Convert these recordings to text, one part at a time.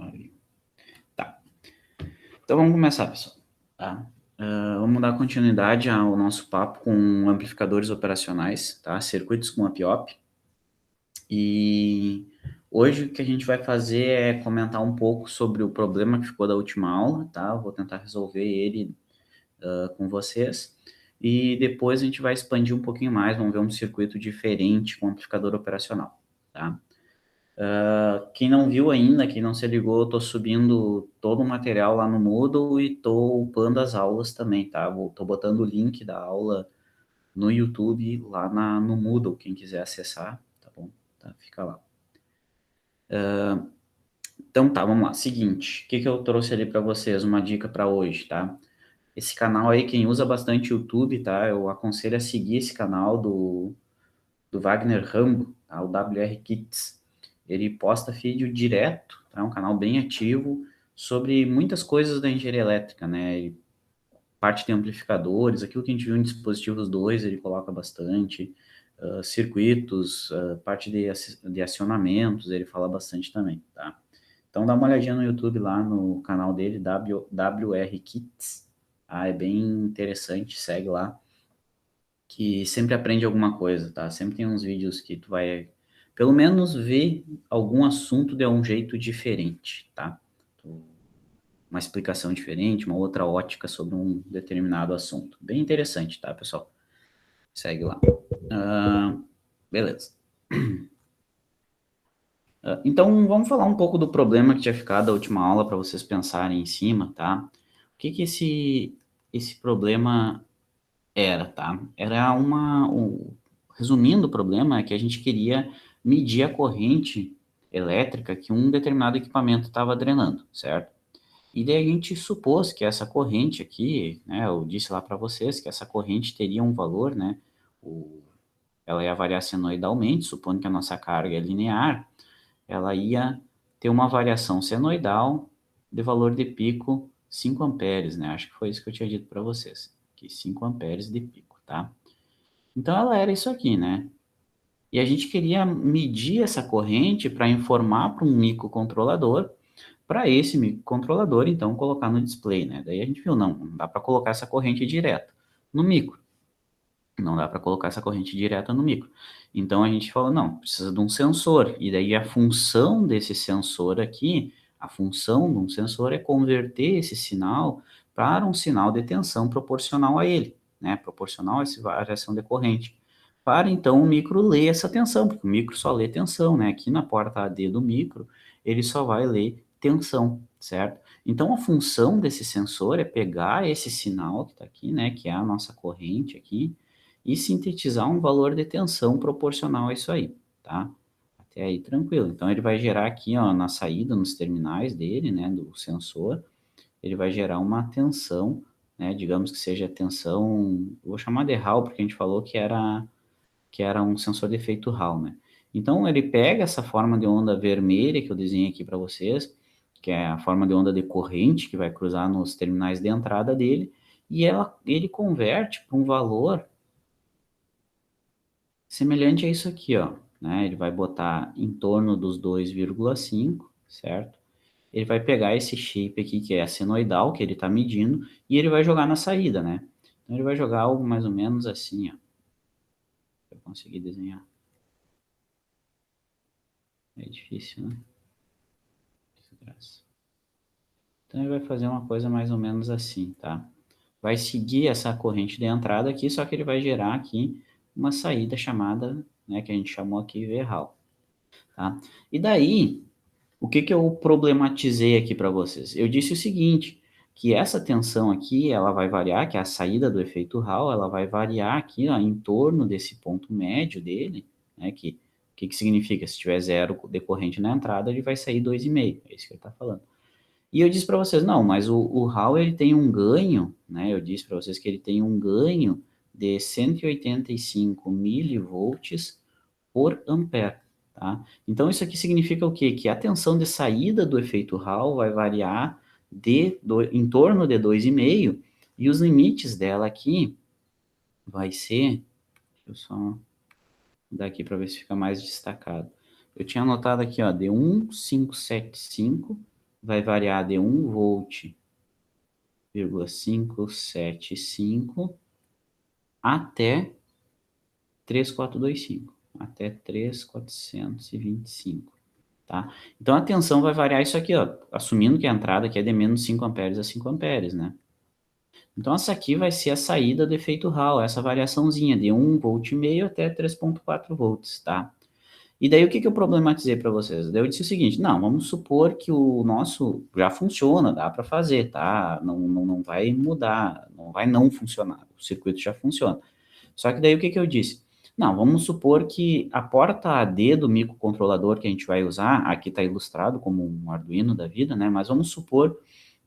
Aí. Tá. Então vamos começar, pessoal. Tá? Vamos dar continuidade ao nosso papo com amplificadores operacionais, tá? Circuitos com up-op. E hoje o que a gente vai fazer é comentar um pouco sobre o problema que ficou da última aula, tá? Vou tentar resolver ele com vocês. E depois a gente vai expandir um pouquinho mais, vamos ver um circuito diferente com amplificador operacional, tá? Quem não viu ainda, quem não se ligou, eu tô subindo todo o material lá no Moodle e tô upando as aulas também, tá? Tô botando o link da aula no YouTube lá no Moodle, quem quiser acessar, tá bom? Tá, fica lá. Então tá, vamos lá. Seguinte, o que eu trouxe ali para vocês, uma dica para hoje, tá? Esse canal aí, quem usa bastante YouTube, tá? Eu aconselho a seguir esse canal do Wagner Rambo, tá? O WR Kits. Ele posta vídeo direto, tá? É um canal bem ativo sobre muitas coisas da engenharia elétrica, né? Parte de amplificadores, aquilo que a gente viu em dispositivos 2, ele coloca bastante, circuitos, parte de acionamentos, ele fala bastante também, tá? Então dá uma olhadinha no YouTube lá no canal dele, WR Kits, tá? É bem interessante, segue lá, que sempre aprende alguma coisa, tá? Sempre tem uns vídeos que tu vai, pelo menos, ver algum assunto de um jeito diferente, tá? Uma explicação diferente, uma outra ótica sobre um determinado assunto. Bem interessante, tá, pessoal? Segue lá. Beleza. Então, vamos falar um pouco do problema que tinha ficado da última aula para vocês pensarem em cima, tá? O que esse problema era, tá? Resumindo o problema, é que a gente queria medir a corrente elétrica que um determinado equipamento estava drenando, certo? E daí a gente supôs que essa corrente aqui, né, eu disse lá para vocês que essa corrente teria um valor, né, ela ia variar senoidalmente, supondo que a nossa carga é linear, ela ia ter uma variação senoidal de valor de pico 5 amperes, né, acho que foi isso que eu tinha dito para vocês, que 5 amperes de pico, tá? Então ela era isso aqui, né? E a gente queria medir essa corrente para informar para um microcontrolador, para esse microcontrolador, então, colocar no display, né? Daí a gente viu, não dá para colocar essa corrente direta no micro. Não dá para colocar essa corrente direta no micro. Então a gente falou, não, precisa de um sensor. E daí a função desse sensor aqui, a função de um sensor é converter esse sinal para um sinal de tensão proporcional a ele, né? Proporcional a essa variação de corrente. Para então o micro ler essa tensão, porque o micro só lê tensão, né? Aqui na porta AD do micro, ele só vai ler tensão, certo? Então a função desse sensor é pegar esse sinal que está aqui, né? Que é a nossa corrente aqui, e sintetizar um valor de tensão proporcional a isso aí, tá? Até aí tranquilo. Então ele vai gerar aqui, ó, na saída, nos terminais dele, né, do sensor, ele vai gerar uma tensão, né, digamos que seja tensão, eu vou chamar de Hall, porque a gente falou que era um sensor de efeito Hall, né? Então ele pega essa forma de onda vermelha que eu desenhei aqui para vocês, que é a forma de onda de corrente que vai cruzar nos terminais de entrada dele, e ele converte para um valor semelhante a isso aqui, ó, né? Ele vai botar em torno dos 2,5, certo? Ele vai pegar esse shape aqui, que é a senoidal, que ele está medindo, e ele vai jogar na saída, né? Então, ele vai jogar algo mais ou menos assim, ó. Eu conseguir desenhar. É difícil, né? Desgraça. Então, ele vai fazer uma coisa mais ou menos assim, tá? Vai seguir essa corrente de entrada aqui, só que ele vai gerar aqui uma saída chamada, né, que a gente chamou aqui Verral, tá? E daí, o que eu problematizei aqui para vocês? Eu disse o seguinte, que essa tensão aqui, ela vai variar, que é a saída do efeito Hall, ela vai variar aqui, ó, em torno desse ponto médio dele, né, que significa? Se tiver zero decorrente na entrada, ele vai sair 2,5, é isso que ele está falando. E eu disse para vocês, não, mas o Hall, ele tem um ganho, né, eu disse para vocês que ele tem um ganho de 185 milivolts por ampere. Tá? Então, isso aqui significa o quê? Que a tensão de saída do efeito Hall vai variar em torno de 2,5, e os limites dela aqui vai ser, deixa eu só dar aqui para ver se fica mais destacado, eu tinha anotado aqui, ó, D1,575 vai variar de 1 volt, 575 até 3.425, até 3.425, tá? Então a tensão vai variar isso aqui, ó, assumindo que a entrada aqui é de menos 5 amperes a 5 amperes, né? Então essa aqui vai ser a saída do efeito Hall, essa variaçãozinha de 1,5 volt até 3.4 volts, tá? E daí o que que eu problematizei para vocês? Daí eu disse o seguinte, não, vamos supor que o nosso já funciona, dá para fazer, tá? Não vai mudar, não vai não funcionar, o circuito já funciona. Só que daí o que que eu disse? Não, vamos supor que a porta AD do microcontrolador que a gente vai usar, aqui está ilustrado como um Arduino da vida, né? Mas vamos supor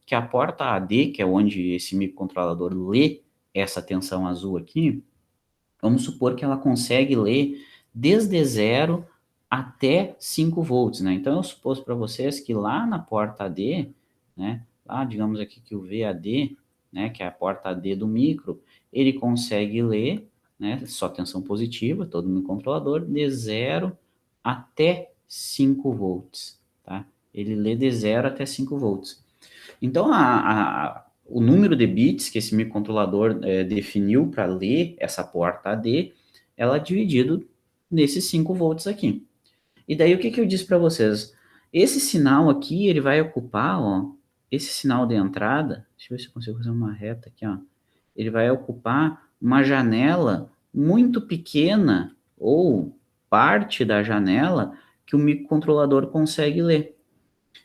que a porta AD, que é onde esse microcontrolador lê essa tensão azul aqui, vamos supor que ela consegue ler desde 0 até 5 volts, né? Então, eu supus para vocês que lá na porta AD, né? Lá, digamos aqui que o VAD, né? Que é a porta AD do micro, ele consegue ler, né? Só tensão positiva, todo no controlador, de 0 até 5 volts, tá? Ele lê de 0 até 5 volts. Então, o número de bits que esse microcontrolador definiu para ler essa porta AD, ela é dividido nesses 5 volts aqui. E daí, o que que eu disse para vocês? Esse sinal aqui, ele vai ocupar, ó, esse sinal de entrada, deixa eu ver se eu consigo fazer uma reta aqui, ó. Ele vai ocupar uma janela muito pequena, ou parte da janela, que o microcontrolador consegue ler.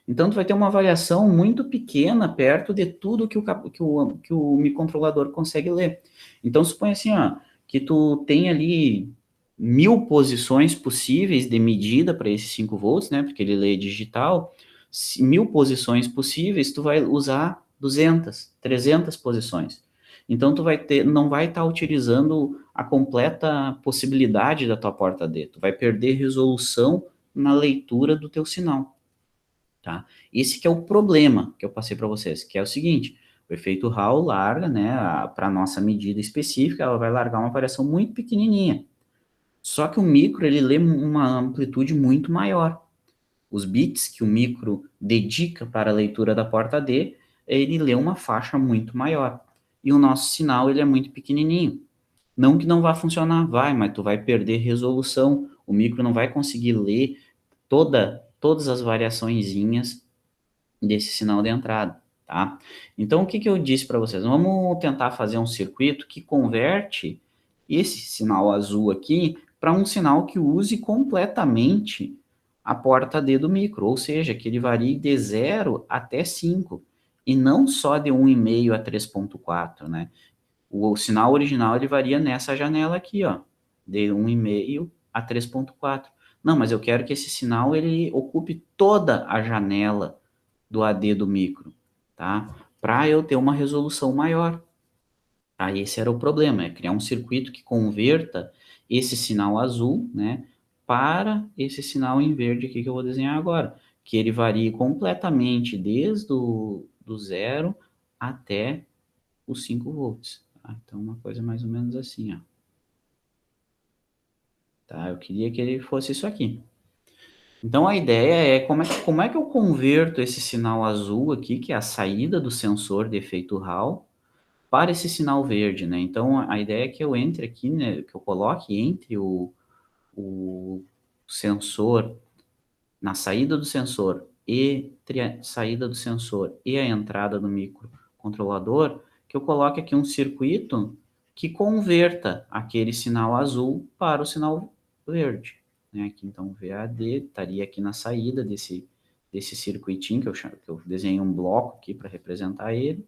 Então, tu vai ter uma variação muito pequena perto de tudo que o microcontrolador consegue ler. Então, suponha assim, ó, que tu tem ali 1.000 posições possíveis de medida para esses 5 volts, né? Porque ele lê digital. 1.000 posições possíveis, tu vai usar 200, 300 posições. Então, tu vai ter, não vai estar utilizando a completa possibilidade da tua porta D. Tu vai perder resolução na leitura do teu sinal. Tá? Esse que é o problema que eu passei para vocês, que é o seguinte, o efeito Hall larga, né, para nossa medida específica, ela vai largar uma variação muito pequenininha. Só que o micro, ele lê uma amplitude muito maior. Os bits que o micro dedica para a leitura da porta D, ele lê uma faixa muito maior. E o nosso sinal, ele é muito pequenininho. Não que não vá funcionar, vai, mas tu vai perder resolução. O micro não vai conseguir ler todas as variaçõezinhas desse sinal de entrada, tá? Então, o que que eu disse para vocês? Vamos tentar fazer um circuito que converte esse sinal azul aqui para um sinal que use completamente a porta D do micro, ou seja, que ele varie de 0 até 5, e não só de 1,5 a 3.4, né? O sinal original ele varia nessa janela aqui, ó, de 1,5 a 3.4. Não, mas eu quero que esse sinal ele ocupe toda a janela do AD do micro, tá? Para eu ter uma resolução maior. Tá? Esse era o problema, é criar um circuito que converta esse sinal azul, né, para esse sinal em verde aqui que eu vou desenhar agora, que ele varie completamente desde do 0 até os 5 volts. Tá? Então, uma coisa mais ou menos assim, ó. Tá? Eu queria que ele fosse isso aqui. Então, a ideia é como é que eu converto esse sinal azul aqui, que é a saída do sensor de efeito Hall, para esse sinal verde, né? Então, a ideia é que eu entre aqui, né, que eu coloque entre o sensor, na saída do sensor, entre a saída do sensor e a entrada do microcontrolador, que eu coloque aqui um circuito que converta aquele sinal azul para o sinal verde, né? Aqui, então, o VAD estaria aqui na saída desse circuitinho, que eu desenhei um bloco aqui para representar ele,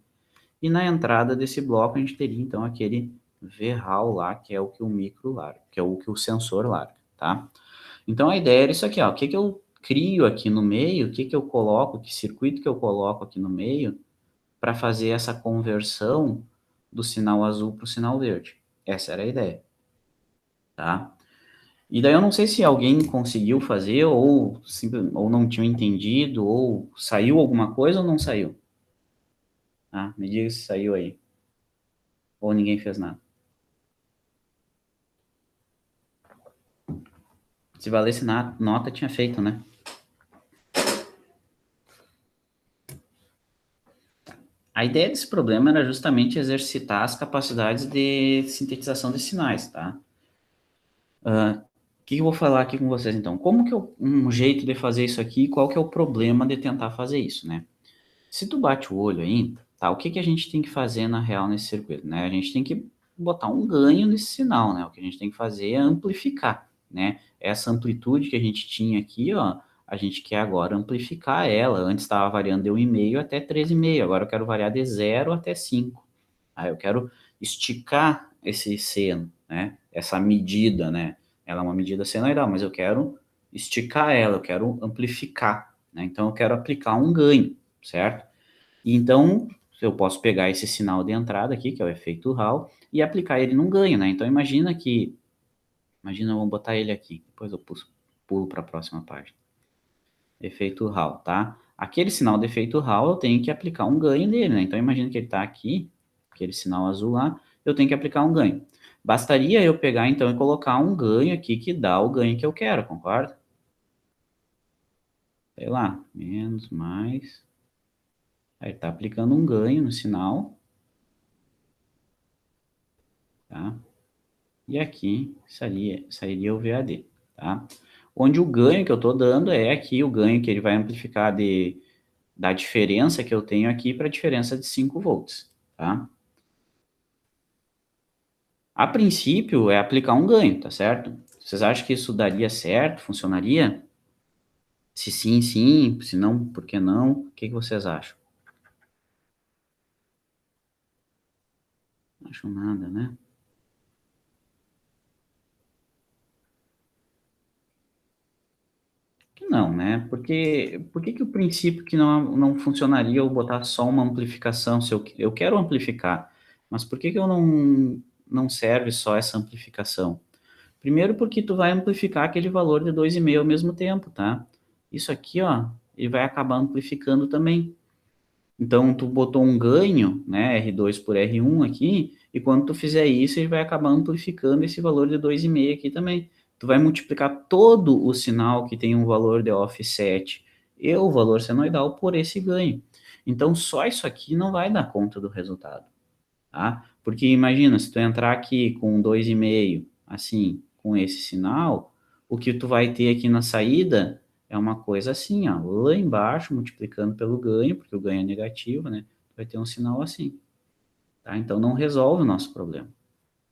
e na entrada desse bloco a gente teria então aquele VRAL lá, que é o que o micro larga, que é o que o sensor larga, tá? Então a ideia era isso aqui, ó. O que que eu crio aqui no meio, o que que eu coloco, que circuito que eu coloco aqui no meio para fazer essa conversão do sinal azul para o sinal verde. Essa era a ideia, tá? E daí eu não sei se alguém conseguiu fazer ou não tinha entendido ou saiu alguma coisa ou não saiu. Ah, me diga se saiu aí. Ou ninguém fez nada. Se valesse nota, tinha feito, né? A ideia desse problema era justamente exercitar as capacidades de sintetização de sinais, tá? O que eu vou falar aqui com vocês, então? Como que é um jeito de fazer isso aqui e qual que é o problema de tentar fazer isso, né? Se tu bate o olho aí, tá? O que que a gente tem que fazer na real nesse circuito, né? A gente tem que botar um ganho nesse sinal, né? O que a gente tem que fazer é amplificar, né? Essa amplitude que a gente tinha aqui, ó, a gente quer agora amplificar ela. Antes estava variando de 1,5 até 3,5, agora eu quero variar de 0 até 5. Aí eu quero esticar esse seno, né? Essa medida, né? Ela é uma medida senoidal, mas eu quero esticar ela, eu quero amplificar, né? Então eu quero aplicar um ganho, certo? E então, eu posso pegar esse sinal de entrada aqui, que é o efeito Hall, e aplicar ele num ganho, né? Então, vamos botar ele aqui, depois eu pulo para a próxima página. Efeito Hall, tá? Aquele sinal de efeito Hall, eu tenho que aplicar um ganho nele, né? Então, imagina que ele está aqui, aquele sinal azul lá, eu tenho que aplicar um ganho. Bastaria eu pegar, então, e colocar um ganho aqui que dá o ganho que eu quero, concorda? Sei lá, menos, mais. Aí está aplicando um ganho no sinal, tá? E aqui sairia o VAD, tá? Onde o ganho que eu estou dando é aqui o ganho que ele vai amplificar da diferença que eu tenho aqui para a diferença de 5 volts, tá? A princípio é aplicar um ganho, tá certo? Vocês acham que isso daria certo? Funcionaria? Se sim, sim. Se não, por que não? O que vocês acham? Não acho nada, né? Que não, né? Porque por que o princípio que não funcionaria eu botar só uma amplificação? Se eu quero amplificar, mas por que eu não serve só essa amplificação? Primeiro porque tu vai amplificar aquele valor de 2,5 ao mesmo tempo, tá? Isso aqui, ó, ele vai acabar amplificando também. Então, tu botou um ganho, né, R2 por R1 aqui, e quando tu fizer isso, ele vai acabar amplificando esse valor de 2,5 aqui também. Tu vai multiplicar todo o sinal que tem um valor de offset e o valor senoidal por esse ganho. Então, só isso aqui não vai dar conta do resultado, tá? Porque imagina, se tu entrar aqui com 2,5, assim, com esse sinal, o que tu vai ter aqui na saída é uma coisa assim, ó, lá embaixo, multiplicando pelo ganho, porque o ganho é negativo, né? Tu vai ter um sinal assim, tá? Então não resolve o nosso problema,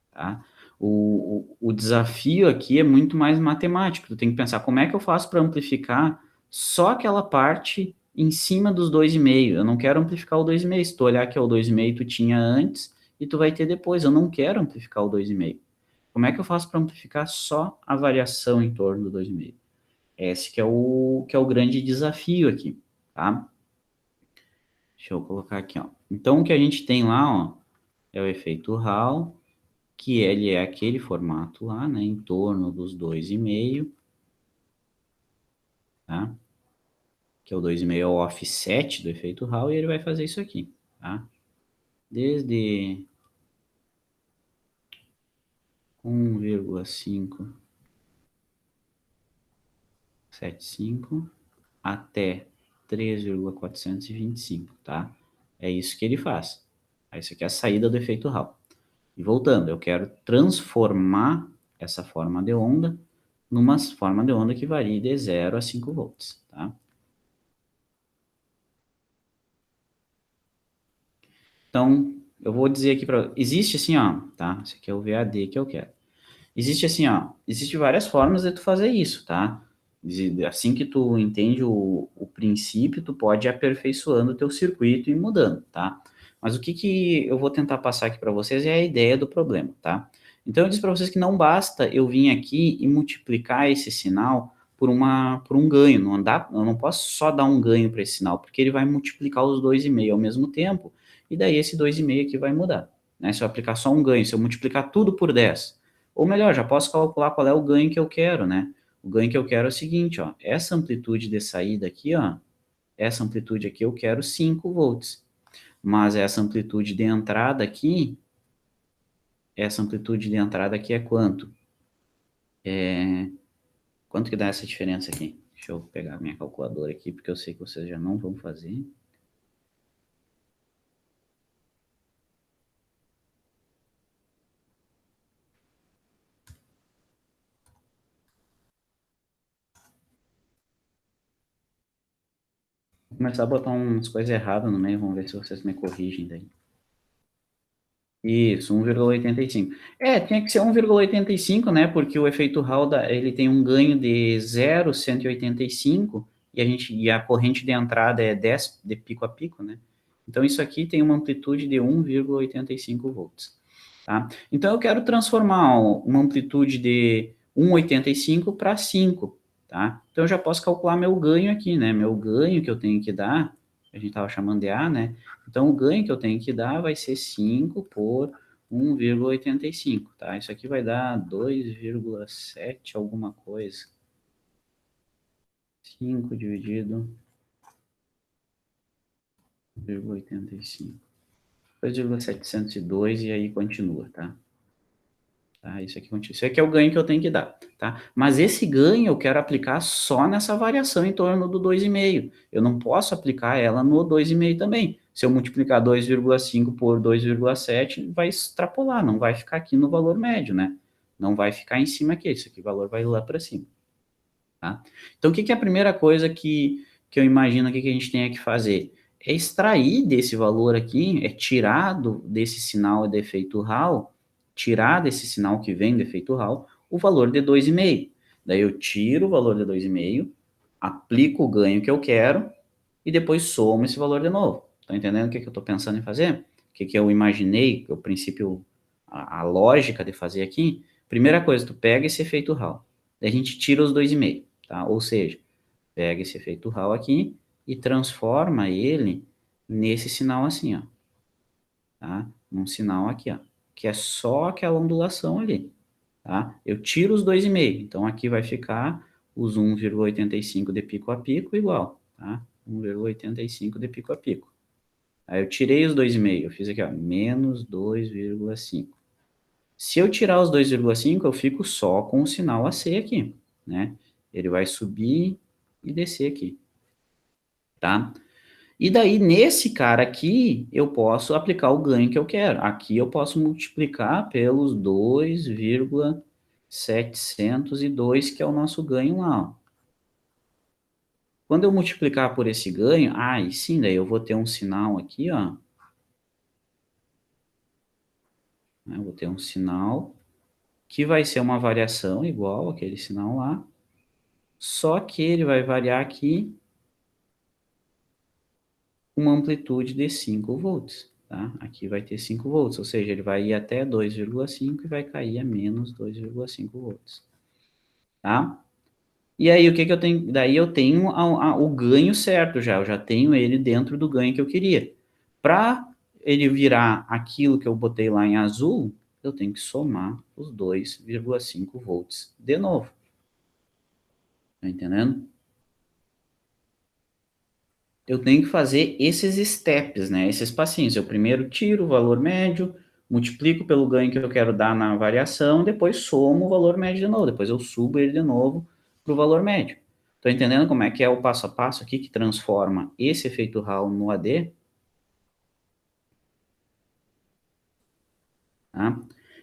tá? O desafio aqui é muito mais matemático. Tu tem que pensar como é que eu faço para amplificar só aquela parte em cima dos 2,5. Eu não quero amplificar o 2,5. Se tu olhar que é o 2,5 tu tinha antes e tu vai ter depois. Eu não quero amplificar o 2,5. Como é que eu faço para amplificar só a variação em torno do 2,5? Esse que é o grande desafio aqui, tá? Deixa eu colocar aqui, ó. Então, o que a gente tem lá, ó, é o efeito Hall, que ele é aquele formato lá, né, em torno dos 2,5, tá? Que é o 2,5 é o offset do efeito Hall, e ele vai fazer isso aqui, tá? Desde 1,575 até 3,425, tá? É isso que ele faz. Isso aqui é a saída do efeito Hall. E voltando, eu quero transformar essa forma de onda numa forma de onda que varie de 0 a 5 volts, tá? Então, eu vou dizer aqui para... Existe assim, ó, tá? Esse aqui é o VAD que eu quero. Existe assim, ó, existe várias formas de tu fazer isso, tá? Assim que tu entende o princípio, tu pode ir aperfeiçoando o teu circuito e mudando, tá? Mas o que eu vou tentar passar aqui para vocês é a ideia do problema, tá? Então eu disse para vocês que não basta eu vir aqui e multiplicar esse sinal por um ganho, eu não posso só dar um ganho para esse sinal, porque ele vai multiplicar os 2,5 ao mesmo tempo, e daí esse 2,5 aqui vai mudar, né? Se eu aplicar só um ganho, se eu multiplicar tudo por 10, ou melhor, já posso calcular qual é o ganho que eu quero, né? O ganho que eu quero é o seguinte, ó, essa amplitude de saída aqui, ó, essa amplitude aqui eu quero 5 volts, mas essa amplitude de entrada aqui é quanto? Quanto que dá essa diferença aqui? Deixa eu pegar minha calculadora aqui, porque eu sei que vocês já não vão fazer. Vou começar a botar umas coisas erradas no meio, vamos ver se vocês me corrigem daí. Isso, 1,85. É, tinha que ser 1,85, né? Porque o efeito Hall ele tem um ganho de 0,185 e a corrente de entrada é 10 de pico a pico, né? Então isso aqui tem uma amplitude de 1,85 volts, tá? Então eu quero transformar uma amplitude de 1,85 para 5, tá? Então eu já posso calcular meu ganho aqui, né? Meu ganho que eu tenho que dar, a gente estava chamando de A, né? Então, o ganho que eu tenho que dar vai ser 5 por 1,85, tá? Isso aqui vai dar 2,7 alguma coisa. 5 dividido 1,85. 2,702 e aí continua, tá? Tá, isso aqui continua. Isso aqui é o ganho que eu tenho que dar, tá? Mas esse ganho eu quero aplicar só nessa variação em torno do 2,5. Eu não posso aplicar ela no 2,5 também. Se eu multiplicar 2,5 por 2,7, vai extrapolar, não vai ficar aqui no valor médio, né? Não vai ficar em cima aqui, isso aqui o valor vai lá para cima, tá? Então, o que é a primeira coisa que eu imagino que a gente tenha que fazer? É extrair desse valor aqui, é tirar desse sinal de efeito Hall, tirar desse sinal que vem do efeito Hall, o valor de 2,5. Daí eu tiro o valor de 2,5, aplico o ganho que eu quero e depois somo esse valor de novo. Tá entendendo o que eu estou pensando em fazer? O que eu imaginei, o princípio, a lógica de fazer aqui? Primeira coisa, tu pega esse efeito Hall, daí a gente tira os 2,5, tá? Ou seja, pega esse efeito Hall aqui e transforma ele nesse sinal assim, ó, tá? Num sinal aqui, ó, que é só aquela ondulação ali, tá? Eu tiro os 2,5, então aqui vai ficar os 1,85 de pico a pico igual, tá? 1,85 de pico a pico. Aí eu tirei os 2,5, eu fiz aqui, ó, menos 2,5. Se eu tirar os 2,5, eu fico só com o sinal AC aqui, né? Ele vai subir e descer aqui, tá? E daí, nesse cara aqui, eu posso aplicar o ganho que eu quero. Aqui eu posso multiplicar pelos 2,702, que é o nosso ganho lá, ó. Quando eu multiplicar por esse ganho, aí sim, daí eu vou ter um sinal aqui, ó. Eu vou ter um sinal que vai ser uma variação igual aquele sinal lá, só que ele vai variar aqui uma amplitude de 5 volts, tá? Aqui vai ter 5 volts, ou seja, ele vai ir até 2,5 e vai cair a menos 2,5 volts, tá? E aí, o que que eu tenho? Daí eu tenho o ganho certo já, eu já tenho ele dentro do ganho que eu queria. Para ele virar aquilo que eu botei lá em azul, eu tenho que somar os 2,5 volts de novo. Tá entendendo? Eu tenho que fazer esses steps, né? Esses passinhos. Eu primeiro tiro o valor médio, multiplico pelo ganho que eu quero dar na variação, depois somo o valor médio de novo. Depois eu subo ele de novo para o valor médio. Estou entendendo como é que é o passo a passo aqui que transforma esse efeito Hall no AD? Tá?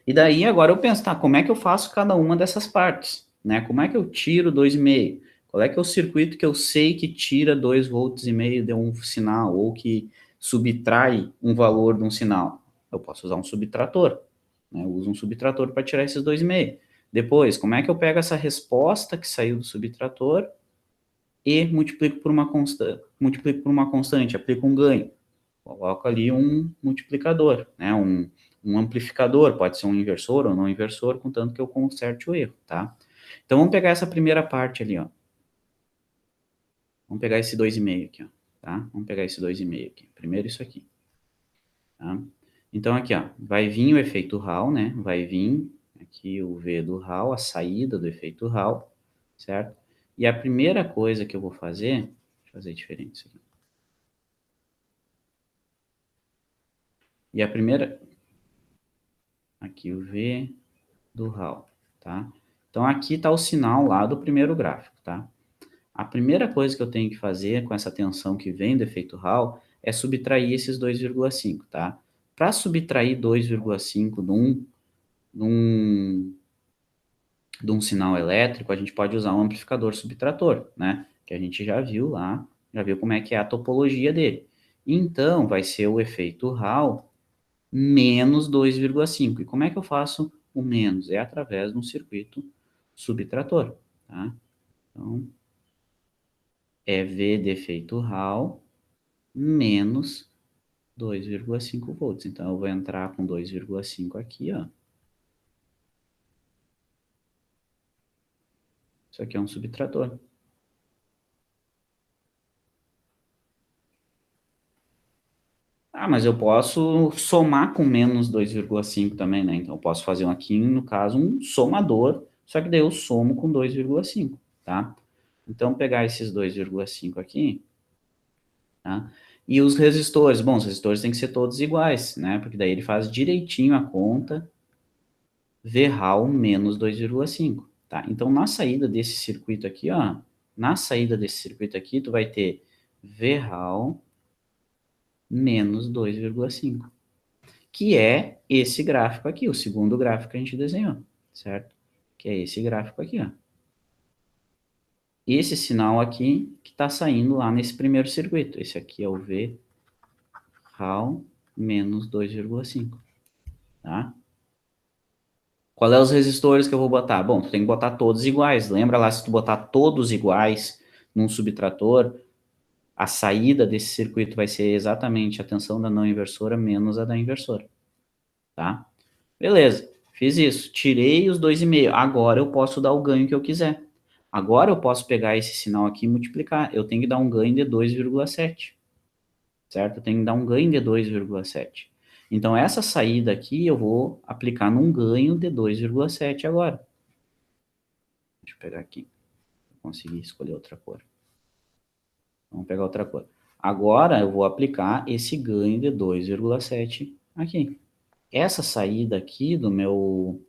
E daí agora eu penso, tá, como é que eu faço cada uma dessas partes? Né? Como é que eu tiro 2,5? Qual é que é o circuito que eu sei que tira 2,5 volts de um sinal ou que subtrai um valor de um sinal? Eu posso usar um subtrator. Né? Eu uso um subtrator para tirar esses 2,5. Depois, como é que eu pego essa resposta que saiu do subtrator e multiplico por uma constante, aplico um ganho? Coloco ali um multiplicador, né? Um amplificador, pode ser um inversor ou não inversor, contanto que eu conserte o erro, tá? Então, vamos pegar essa primeira parte ali, ó. Vamos pegar esse 2,5 aqui, ó, tá? Vamos pegar esse 2,5 aqui. Primeiro isso aqui, tá? Então, aqui, ó, vai vir o efeito Hall, né? Vai vir aqui o V do Hall, a saída do efeito Hall, certo? E a primeira coisa que eu vou fazer, deixa eu fazer diferente isso aqui. E a primeira, aqui o V do Hall, tá? Então, aqui está o sinal lá do primeiro gráfico, tá? A primeira coisa que eu tenho que fazer com essa tensão que vem do efeito Hall é subtrair esses 2,5, tá? Para subtrair 2,5 de um sinal elétrico, a gente pode usar um amplificador subtrator, né? Que a gente já viu lá, já viu como é que é a topologia dele. Então, vai ser o efeito Hall menos 2,5. E como é que eu faço o menos? É através de um circuito subtrator, tá? Então, é V de efeito Hall menos 2,5 volts. Então, eu vou entrar com 2,5 aqui, ó. Isso aqui é um subtrator. Ah, mas eu posso somar com menos 2,5 também, né? Então, eu posso fazer aqui, no caso, um somador, só que daí eu somo com 2,5, tá? Então, pegar esses 2,5 aqui, tá? E os resistores, bom, os resistores têm que ser todos iguais, né? Porque daí ele faz direitinho a conta Vral menos 2,5, tá? Então, na saída desse circuito aqui, ó, na saída desse circuito aqui, tu vai ter Vral menos 2,5, que é esse gráfico aqui, o segundo gráfico que a gente desenhou, certo? Que é esse gráfico aqui, ó. Esse sinal aqui que está saindo lá nesse primeiro circuito. Esse aqui é o Vral menos 2,5, tá? Qual é os resistores que eu vou botar? Bom, tu tem que botar todos iguais. Lembra lá, se tu botar todos iguais num subtrator, a saída desse circuito vai ser exatamente a tensão da não inversora menos a da inversora, tá? Beleza, fiz isso. Tirei os 2,5. Agora eu posso dar o ganho que eu quiser. Agora eu posso pegar esse sinal aqui e multiplicar. Eu tenho que dar um ganho de 2,7, certo? Eu tenho que dar um ganho de 2,7. Então, essa saída aqui eu vou aplicar num ganho de 2,7 agora. Deixa eu pegar aqui. Consegui escolher outra cor. Vamos pegar outra cor. Agora eu vou aplicar esse ganho de 2,7 aqui. Essa saída aqui do meu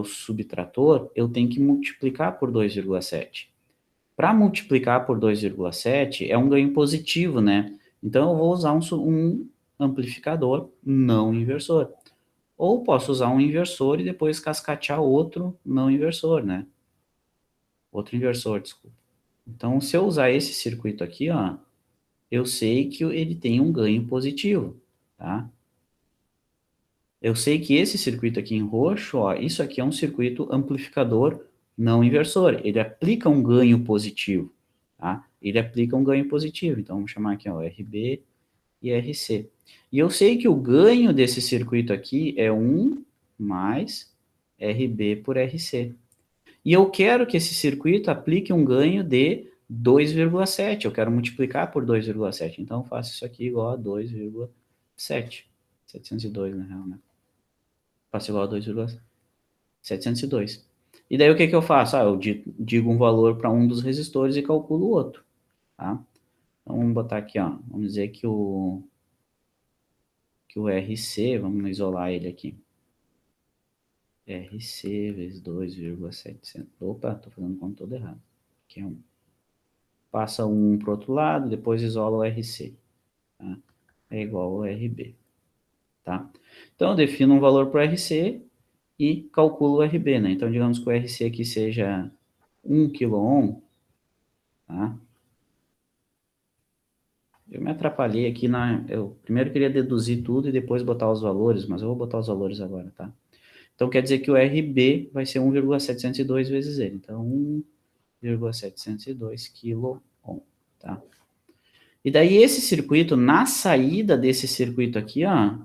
subtrator, eu tenho que multiplicar por 2,7. Para multiplicar por 2,7 é um ganho positivo, né? Então eu vou usar um amplificador não inversor. Ou posso usar um inversor e depois cascatear outro não inversor, né? Outro inversor, desculpa. Então, se eu usar esse circuito aqui, ó, eu sei que ele tem um ganho positivo, tá? Eu sei que esse circuito aqui em roxo, ó, isso aqui é um circuito amplificador não inversor. Ele aplica um ganho positivo, tá? Ele aplica um ganho positivo. Então, vamos chamar aqui, ó, RB e RC. E eu sei que o ganho desse circuito aqui é 1 mais RB por RC. E eu quero que esse circuito aplique um ganho de 2,7. Eu quero multiplicar por 2,7. Então, eu faço isso aqui igual a 2,7. 702, na real, né? Faço igual a 2,702. E daí, o que que eu faço? Ah, eu digo um valor para um dos resistores e calculo o outro, tá? Então, vamos botar aqui, ó. Vamos dizer que o RC, vamos isolar ele aqui. RC vezes 2,700. Opa, tô fazendo conta toda errada. Aqui é 1. Passa um para o outro lado, depois isola o RC. Tá? É igual ao RB. Tá? Então, eu defino um valor para o RC e calculo o RB. Né? Então, digamos que o RC aqui seja 1 kΩ. Tá? Eu me atrapalhei aqui eu primeiro queria deduzir tudo e depois botar os valores, mas eu vou botar os valores agora, tá? Então, quer dizer que o RB vai ser 1,702 vezes ele. Então, 1,702 kΩ, tá? E daí esse circuito, na saída desse circuito aqui, ó,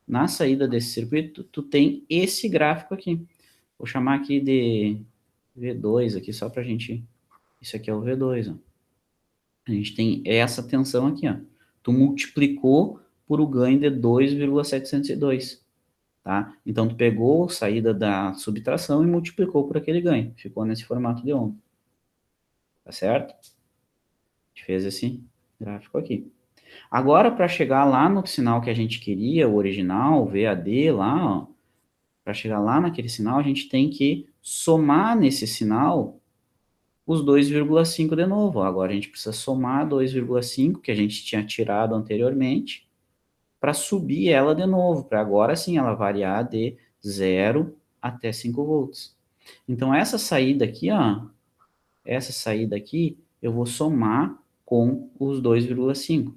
na saída desse circuito, tu tem esse gráfico aqui. Vou chamar aqui de V2 aqui, só pra gente... Isso aqui é o V2, ó. A gente tem essa tensão aqui, ó. Tu multiplicou por o ganho de 2,702, tá? Então, tu pegou a saída da subtração e multiplicou por aquele ganho. Ficou nesse formato de onda. Tá certo? A gente fez esse gráfico aqui. Agora, para chegar lá no sinal que a gente queria, o original, o VAD lá, para chegar lá naquele sinal, a gente tem que somar nesse sinal os 2,5 de novo. Agora a gente precisa somar 2,5 que a gente tinha tirado anteriormente para subir ela de novo, para agora sim ela variar de 0 até 5 volts. Então essa saída aqui, ó, essa saída aqui, eu vou somar com os 2,5.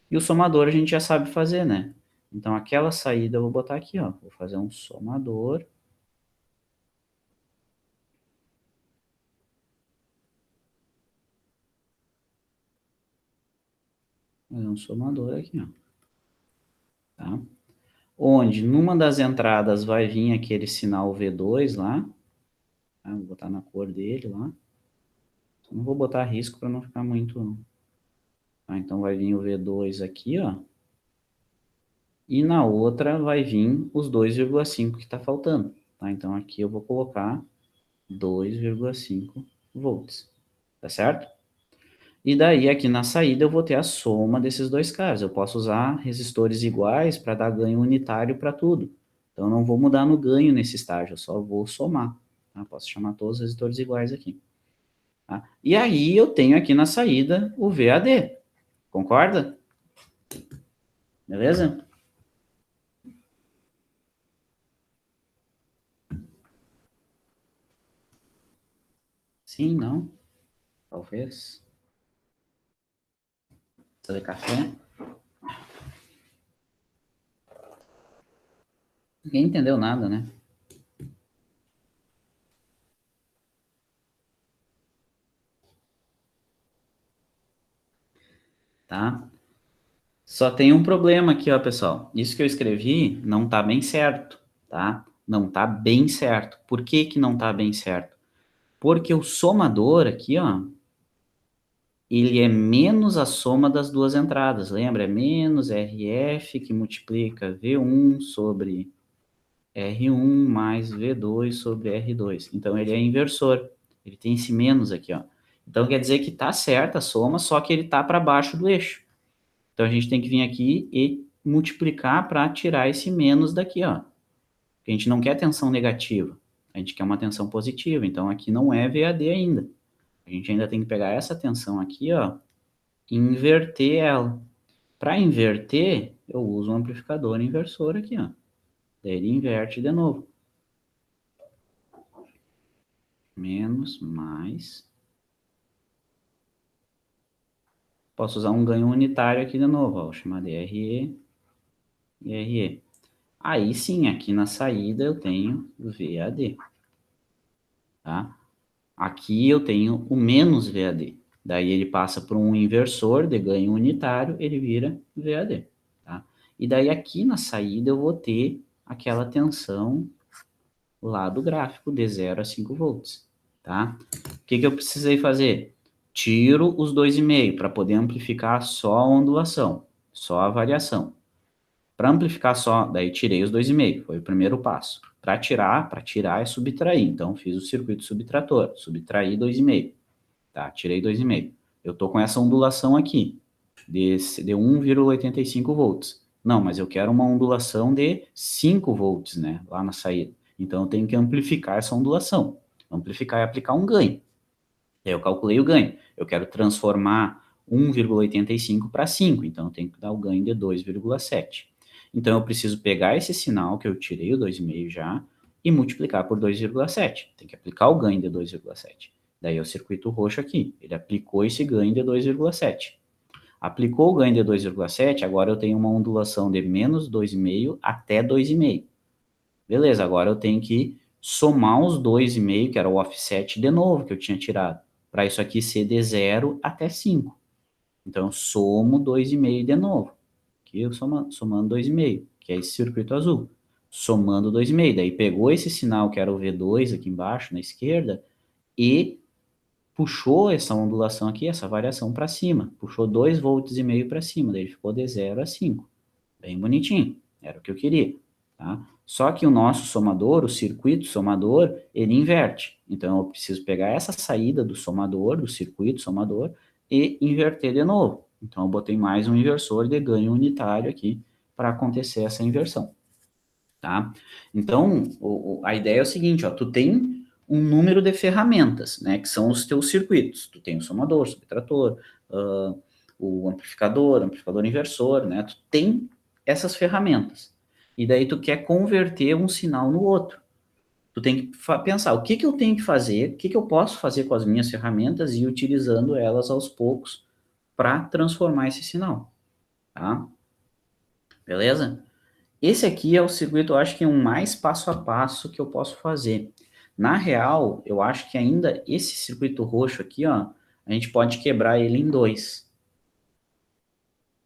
E o somador a gente já sabe fazer, né? Então aquela saída eu vou botar aqui, ó, vou fazer um somador. Fazer um somador aqui, ó. Tá? Onde numa das entradas vai vir aquele sinal V2 lá, tá? Vou botar na cor dele lá. Não vou botar risco para não ficar muito... Tá? Então vai vir o V2 aqui, ó. E na outra vai vir os 2,5 que está faltando. Tá? Então aqui eu vou colocar 2,5 volts. Tá certo? E daí aqui na saída eu vou ter a soma desses dois caras. Eu posso usar resistores iguais para dar ganho unitário para tudo. Então eu não vou mudar no ganho nesse estágio, eu só vou somar. Tá? Posso chamar todos os resistores iguais aqui. Tá? E aí eu tenho aqui na saída o VAD. Concorda? Beleza? Sim, não? Talvez. Precisa de café? Ninguém entendeu nada, né? Tá? Só tem um problema aqui, ó, pessoal. Isso que eu escrevi não tá bem certo, tá? Não tá bem certo. Por que que não tá bem certo? Porque o somador aqui, ó, ele é menos a soma das duas entradas. Lembra? É menos RF que multiplica V1 sobre R1 mais V2 sobre R2. Então, ele é inversor. Ele tem esse menos aqui, ó. Então, quer dizer que tá certa a soma, só que ele tá para baixo do eixo. Então, a gente tem que vir aqui e multiplicar para tirar esse menos daqui, ó. Porque a gente não quer tensão negativa. A gente quer uma tensão positiva. Então, aqui não é VAD ainda. A gente ainda tem que pegar essa tensão aqui, ó, e inverter ela. Para inverter, eu uso um amplificador inversor aqui, ó. Daí ele inverte de novo. Menos, mais. Posso usar um ganho unitário aqui de novo, ó. Vou chamar de RE e RE. Aí sim, aqui na saída eu tenho VAD. Tá? Aqui eu tenho o menos VAD. Daí ele passa por um inversor de ganho unitário, ele vira VAD. Tá? E daí aqui na saída eu vou ter aquela tensão lá do gráfico de 0 a 5 volts. Tá? O que eu precisei fazer? Tiro os 2,5 para poder amplificar só a ondulação, só a variação. Para amplificar só, daí tirei os 2,5, foi o primeiro passo. Para tirar é subtrair. Então, fiz o circuito subtrator, subtraí 2,5. Tá, tirei 2,5. Eu tô com essa ondulação aqui, de 1,85 volts. Não, mas eu quero uma ondulação de 5 volts, né, lá na saída. Então, eu tenho que amplificar essa ondulação. Amplificar é aplicar um ganho. E aí eu calculei o ganho. Eu quero transformar 1,85 para 5, então eu tenho que dar o ganho de 2,7. Então eu preciso pegar esse sinal que eu tirei o 2,5 já e multiplicar por 2,7. Tem que aplicar o ganho de 2,7. Daí é o circuito roxo aqui. Ele aplicou esse ganho de 2,7. Aplicou o ganho de 2,7, agora eu tenho uma ondulação de menos 2,5 até 2,5. Beleza, agora eu tenho que somar os 2,5, que era o offset de novo que eu tinha tirado, para isso aqui ser de 0 até 5. Então, eu somo 2,5 de novo. Aqui eu somando 2,5, que é esse circuito azul. Somando 2,5. Daí pegou esse sinal, que era o V2 aqui embaixo, na esquerda, e puxou essa ondulação aqui, essa variação para cima. Puxou 2,5 volts para cima. Daí ele ficou de 0 a 5. Bem bonitinho. Era o que eu queria. Tá? Só que o nosso somador, o circuito somador, ele inverte. Então, eu preciso pegar essa saída do somador, do circuito somador, e inverter de novo. Então, eu botei mais um inversor de ganho unitário aqui para acontecer essa inversão. Tá? Então, a ideia é o seguinte, ó, tu tem um número de ferramentas, né, que são os teus circuitos. Tu tem o somador, o subtrator, o amplificador, amplificador inversor, né, tu tem essas ferramentas. E daí tu quer converter um sinal no outro. Tu tem que pensar, o que que eu tenho que fazer, o que que eu posso fazer com as minhas ferramentas e ir utilizando elas aos poucos para transformar esse sinal, tá? Beleza? Esse aqui é o circuito, eu acho que é um mais passo a passo que eu posso fazer. Na real, eu acho que ainda esse circuito roxo aqui, ó, a gente pode quebrar ele em dois.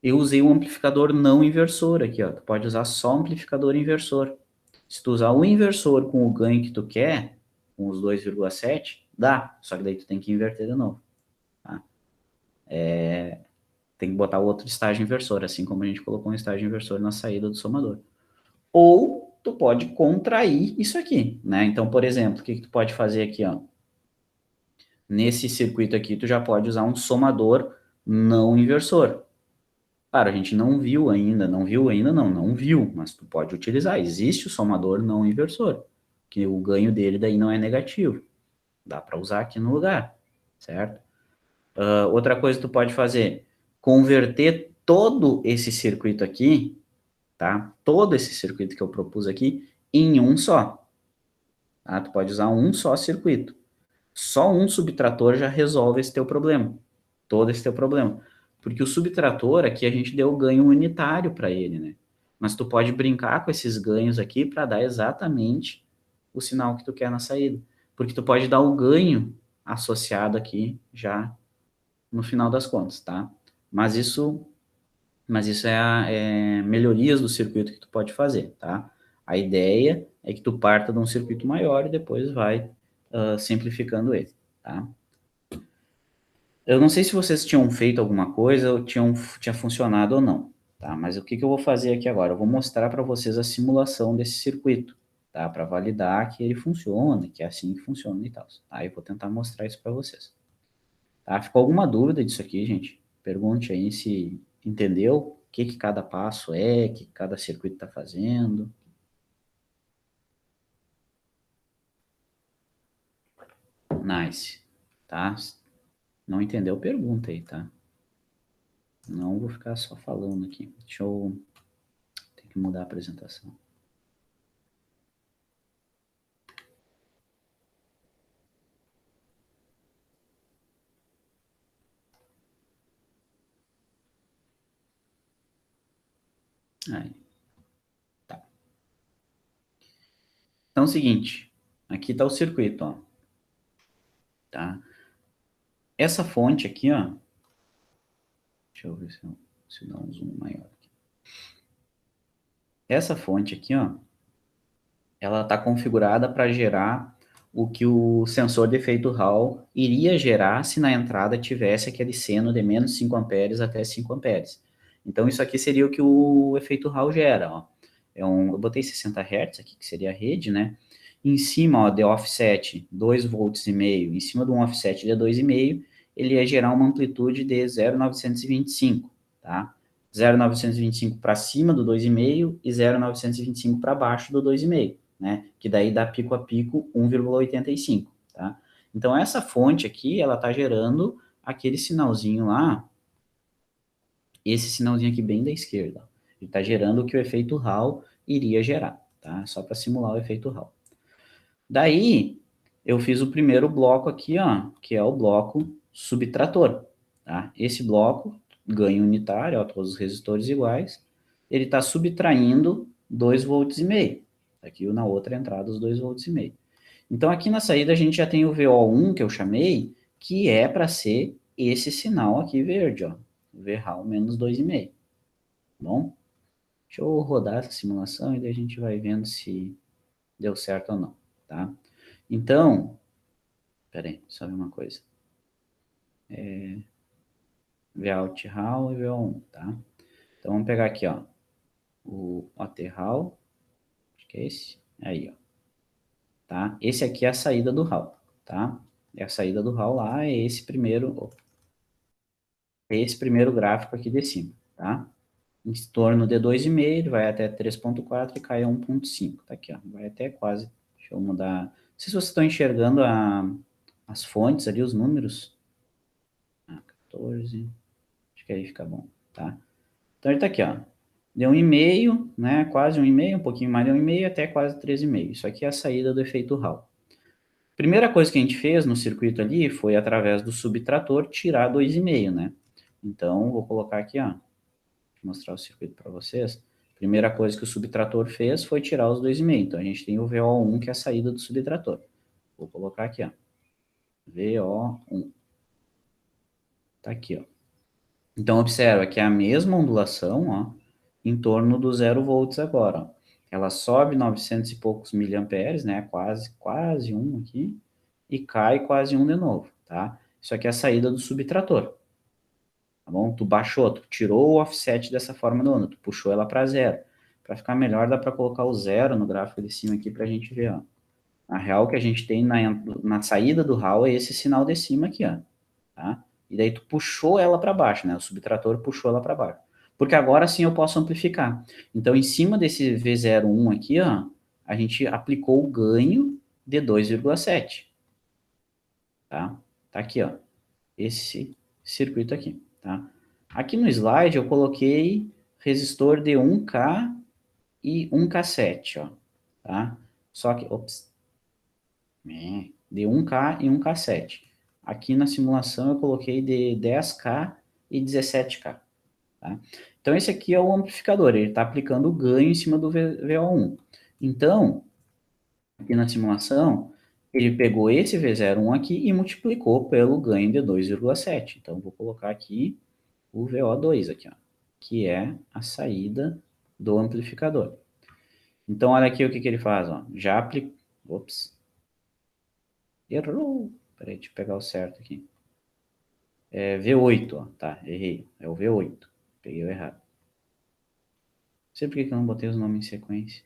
Eu usei um amplificador não inversor aqui, ó. Tu pode usar só amplificador inversor. Se tu usar o inversor com o ganho que tu quer, com os 2,7, dá. Só que daí tu tem que inverter de novo, tá? Tem que botar o outro estágio inversor, assim como a gente colocou um estágio inversor na saída do somador. Ou tu pode contrair isso aqui, né? Então, por exemplo, o que que tu pode fazer aqui, ó? Nesse circuito aqui, tu já pode usar um somador não inversor. Claro, a gente não viu ainda, não viu, mas tu pode utilizar. Existe o somador não inversor, que o ganho dele daí não é negativo. Dá para usar aqui no lugar, certo? Outra coisa que tu pode fazer, converter todo esse circuito aqui, tá? Todo esse circuito que eu propus aqui, em um só. Tá? Tu pode usar um só circuito. Só um subtrator já resolve esse teu problema. Todo esse teu problema. Porque o subtrator aqui a gente deu o ganho unitário para ele, né? Mas tu pode brincar com esses ganhos aqui para dar exatamente o sinal que tu quer na saída. Porque tu pode dar o ganho associado aqui já no final das contas, tá? Mas isso, é melhorias do circuito que tu pode fazer, tá? A ideia é que tu parta de um circuito maior e depois vai simplificando ele, tá? Eu não sei se vocês tinham feito alguma coisa ou tinha funcionado ou não, tá? Mas o que que eu vou fazer aqui agora? Eu vou mostrar para vocês a simulação desse circuito, tá? Para validar que ele funciona, que é assim que funciona e tal. Tá? Eu vou tentar mostrar isso para vocês. Tá? Ficou alguma dúvida disso aqui, gente? Pergunte aí se entendeu o que que cada passo é, o que cada circuito está fazendo. Nice, tá? Não entendeu? Pergunta aí, tá? Não vou ficar só falando aqui. Deixa eu... Tem que mudar a apresentação. Aí, tá. Então é o seguinte, aqui está o circuito, ó, tá? Essa fonte aqui, ó, deixa eu ver se eu dar um zoom maior aqui. Essa fonte aqui, ó, ela está configurada para gerar o que o sensor de efeito Hall iria gerar se na entrada tivesse aquele seno de menos 5 amperes até 5 amperes. Então, isso aqui seria o que o efeito Hall gera, ó. Eu botei 60 Hz aqui, que seria a rede, né? Em cima, ó, de offset 2,5 volts, em cima de um offset de 2,5, ele ia gerar uma amplitude de 0,925, tá? 0,925 para cima do 2,5 e 0,925 para baixo do 2,5, né? Que daí dá pico a pico 1,85, tá? Então, essa fonte aqui, ela tá gerando aquele sinalzinho lá, esse sinalzinho aqui bem da esquerda. Ele tá gerando o que o efeito Hall iria gerar, tá? Só para simular o efeito Hall. Daí, eu fiz o primeiro bloco aqui, ó, que é o bloco subtrator, tá? Esse bloco, ganho unitário, ó, todos os resistores iguais, ele está subtraindo 2,5 volts. Aqui na outra entrada, os 2,5 volts. Então, aqui na saída, a gente já tem o VO1, que eu chamei, que é para ser esse sinal aqui verde, ó, VRAL menos 2,5. Tá bom? Deixa eu rodar essa simulação e daí a gente vai vendo se deu certo ou não, tá? Então, peraí, só ver uma coisa. Vout RAW e VO1, tá? Então, vamos pegar aqui, ó, o OT RAW, acho que é esse, aí, ó, tá? Esse aqui é a saída do RAW, tá? É a saída do RAW lá, é esse primeiro gráfico aqui de cima, tá? Em torno de 2,5, ele vai até 3,4 e cai a 1,5, tá aqui, ó, vai até quase, deixa eu mudar, sei se vocês estão enxergando as fontes ali, os números. 14, acho que aí fica bom, tá? Então ele tá aqui, ó. Deu 1,5, né? Quase 1,5, um pouquinho mais de 1,5 até quase 3,5. Isso aqui é a saída do efeito Hall. Primeira coisa que a gente fez no circuito ali foi, através do subtrator, tirar 2,5, né? Então, vou colocar aqui, ó. Vou mostrar o circuito para vocês. Primeira coisa que o subtrator fez foi tirar os 2,5. Então, a gente tem o VO1, que é a saída do subtrator. Vou colocar aqui, ó. VO1. Tá aqui, ó. Então, observa que é a mesma ondulação, ó, em torno do 0 volts agora, ó. Ela sobe 900 e poucos miliamperes, né, quase 1 aqui, e cai quase 1 de novo, tá? Isso aqui é a saída do subtrator, tá bom? Tu baixou, tu tirou o offset dessa forma da onda, tu puxou ela para zero. Para ficar melhor, dá para colocar o zero no gráfico de cima aqui para a gente ver, ó. A real que a gente tem na saída do Hall é esse sinal de cima aqui, ó, tá? E daí tu puxou ela para baixo, né? O subtrator puxou ela para baixo. Porque agora sim eu posso amplificar. Então, em cima desse V01 aqui, ó, a gente aplicou o ganho de 2,7, tá? Tá aqui, ó, esse circuito aqui, tá? Aqui no slide eu coloquei resistor de 1K e 1K7, ó, tá? Só que, ops, de 1K e 1K7. Aqui na simulação eu coloquei de 10K e 17K. Tá? Então, esse aqui é o amplificador, ele está aplicando o ganho em cima do VO1. Então, aqui na simulação, ele pegou esse V01 aqui e multiplicou pelo ganho de 2,7. Então, vou colocar aqui o VO2 aqui, ó, que é a saída do amplificador. Então, olha aqui o que ele faz, ó. Já aplicou... Ops. Errou. Peraí, deixa eu pegar o certo aqui. É V8, ó. Tá, errei. É o V8. Peguei o errado. Não sei por que eu não botei os nomes em sequência.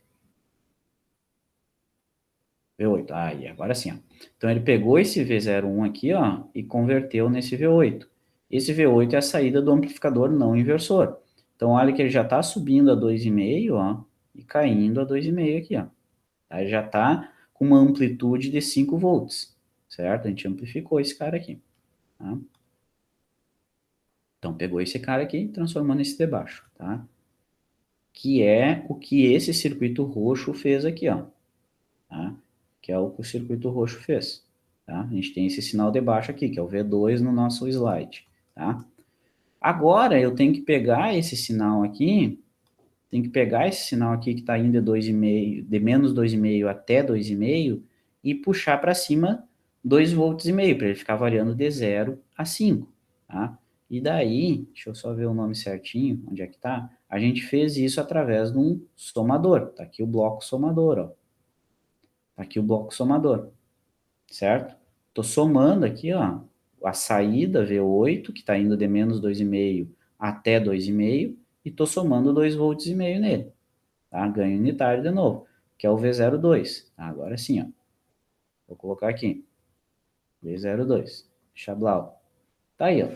V8. Ah, e agora sim, ó. Então, ele pegou esse V01 aqui, ó, e converteu nesse V8. Esse V8 é a saída do amplificador não inversor. Então, olha que ele já está subindo a 2,5, ó, e caindo a 2,5 aqui, ó. Tá? Ele já está com uma amplitude de 5 volts, certo? A gente amplificou esse cara aqui, tá? Então, pegou esse cara aqui e transformou nesse de baixo, tá? Que é o que esse circuito roxo fez aqui, ó. Tá? Que é o que o circuito roxo fez. Tá? A gente tem esse sinal de baixo aqui, que é o V2 no nosso slide. Tá? Agora, eu tenho que pegar esse sinal aqui, que está indo de 2,5, de menos 2,5 até 2,5, e puxar para cima 2,5 volts, para ele ficar variando de 0 a 5. Tá? E daí, deixa eu só ver o nome certinho, onde é que tá? A gente fez isso através de um somador. Tá aqui o bloco somador, ó. Tá aqui o bloco somador, certo? Tô somando aqui, ó, a saída V8, que está indo de menos 2,5 até 2,5, e tô somando 2,5 volts nele, tá? Ganho unitário de novo, que é o V02. Tá? Agora sim, ó. Vou colocar aqui. V02. Chablau. Tá aí, ó.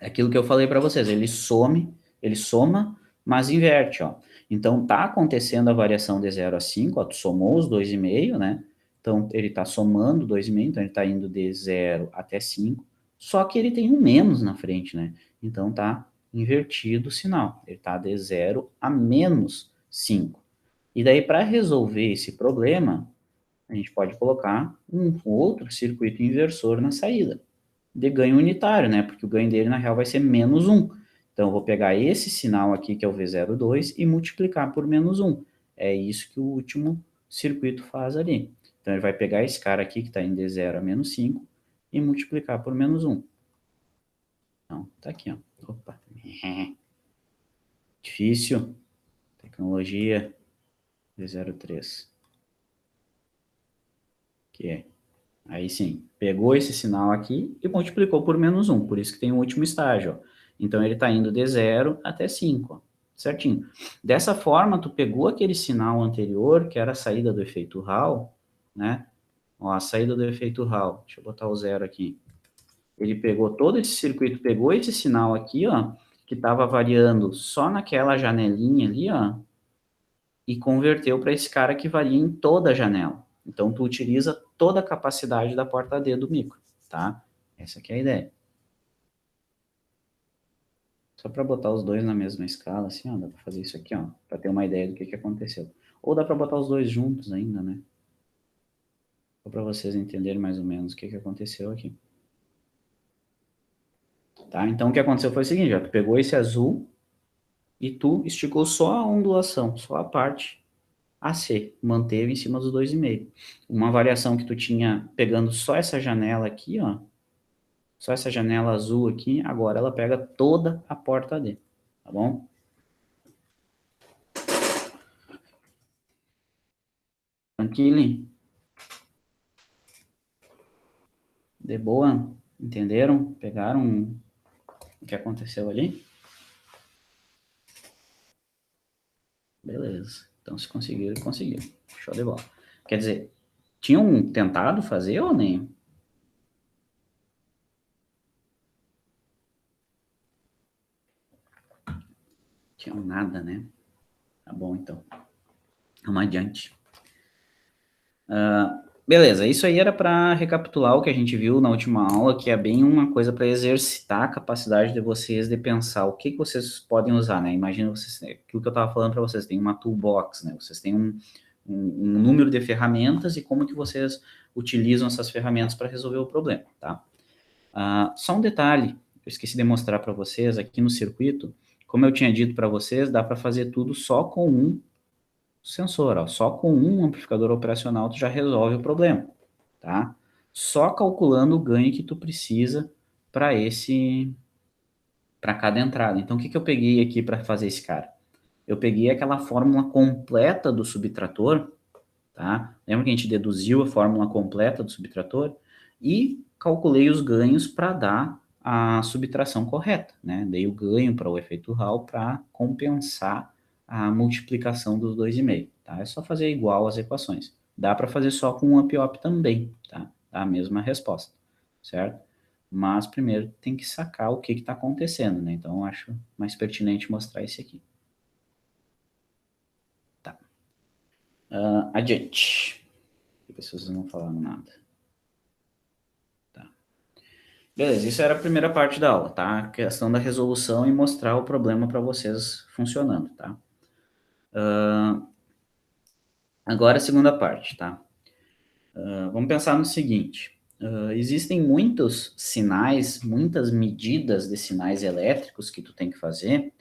É aquilo que eu falei para vocês, ele soma, mas inverte, ó. Então, tá acontecendo a variação de 0 a 5, ó, tu somou os 2,5, né? Então, ele está somando 2,5, então ele está indo de 0 até 5, só que ele tem um menos na frente, né? Então, tá invertido o sinal. Ele está de 0 a menos 5. E daí, para resolver esse problema, a gente pode colocar um outro circuito inversor na saída de ganho unitário, né? Porque o ganho dele, na real, vai ser menos 1. Então, eu vou pegar esse sinal aqui, que é o V02, e multiplicar por menos 1. É isso que o último circuito faz ali. Então, ele vai pegar esse cara aqui, que está indo de 0 a menos 5, e multiplicar por menos 1. Então, tá aqui, ó. Opa. Difícil. Tecnologia V03. Que é. Aí sim, pegou esse sinal aqui e multiplicou por menos 1, por isso que tem o último estágio, ó. Então, ele está indo de 0 até 5, ó, certinho. Dessa forma, tu pegou aquele sinal anterior, que era a saída do efeito Hall, né? Ó, a saída do efeito Hall, deixa eu botar o 0 aqui. Ele pegou todo esse circuito, pegou esse sinal aqui, ó, que estava variando só naquela janelinha ali, ó, e converteu para esse cara que varia em toda a janela. Então, tu utiliza toda a capacidade da porta D do micro, tá? Essa aqui é a ideia. Só para botar os dois na mesma escala, assim, ó, dá para fazer isso aqui, ó, para ter uma ideia do que aconteceu. Ou dá para botar os dois juntos ainda, né? Só para vocês entenderem mais ou menos o que aconteceu aqui. Tá? Então, o que aconteceu foi o seguinte, ó, tu pegou esse azul e tu esticou só a ondulação, só a parte AC, manteve em cima dos 2,5. Uma variação que tu tinha pegando só essa janela aqui, ó, só essa janela azul aqui, agora ela pega toda a porta D, tá bom? Tranquilo? De boa? Entenderam? Pegaram o que aconteceu ali? Beleza. Então, se conseguiram, conseguiram. Show de bola. Quer dizer, tinham tentado fazer ou nem? Tinham nada, né? Tá bom, então. Vamos adiante. Beleza, isso aí era para recapitular o que a gente viu na última aula, que é bem uma coisa para exercitar a capacidade de vocês de pensar o que vocês podem usar, né? Imagina vocês, aquilo que eu estava falando para vocês, tem uma toolbox, né? Vocês têm um número de ferramentas e como que vocês utilizam essas ferramentas para resolver o problema, tá? Só um detalhe, eu esqueci de mostrar para vocês aqui no circuito, como eu tinha dito para vocês, dá para fazer tudo só com um sensor, ó. Só com um amplificador operacional tu já resolve o problema, tá? Só calculando o ganho que tu precisa para cada entrada. Então, o que eu peguei aqui para fazer esse cara? Eu peguei aquela fórmula completa do subtrator, tá? Lembra que a gente deduziu a fórmula completa do subtrator? E calculei os ganhos para dar a subtração correta, né? Dei o ganho para o efeito Hall para compensar a multiplicação dos 2,5, tá? É só fazer igual as equações. Dá para fazer só com o up-op também, tá? Dá a mesma resposta, certo? Mas primeiro tem que sacar o que está acontecendo, né? Então eu acho mais pertinente mostrar esse aqui. Tá. Adiante. As pessoas não falaram nada. Tá. Beleza, isso era a primeira parte da aula, tá? A questão da resolução e mostrar o problema para vocês funcionando, tá? Agora a segunda parte, tá? Vamos pensar no seguinte. Existem muitos sinais, muitas medidas de sinais elétricos que tu tem que fazer,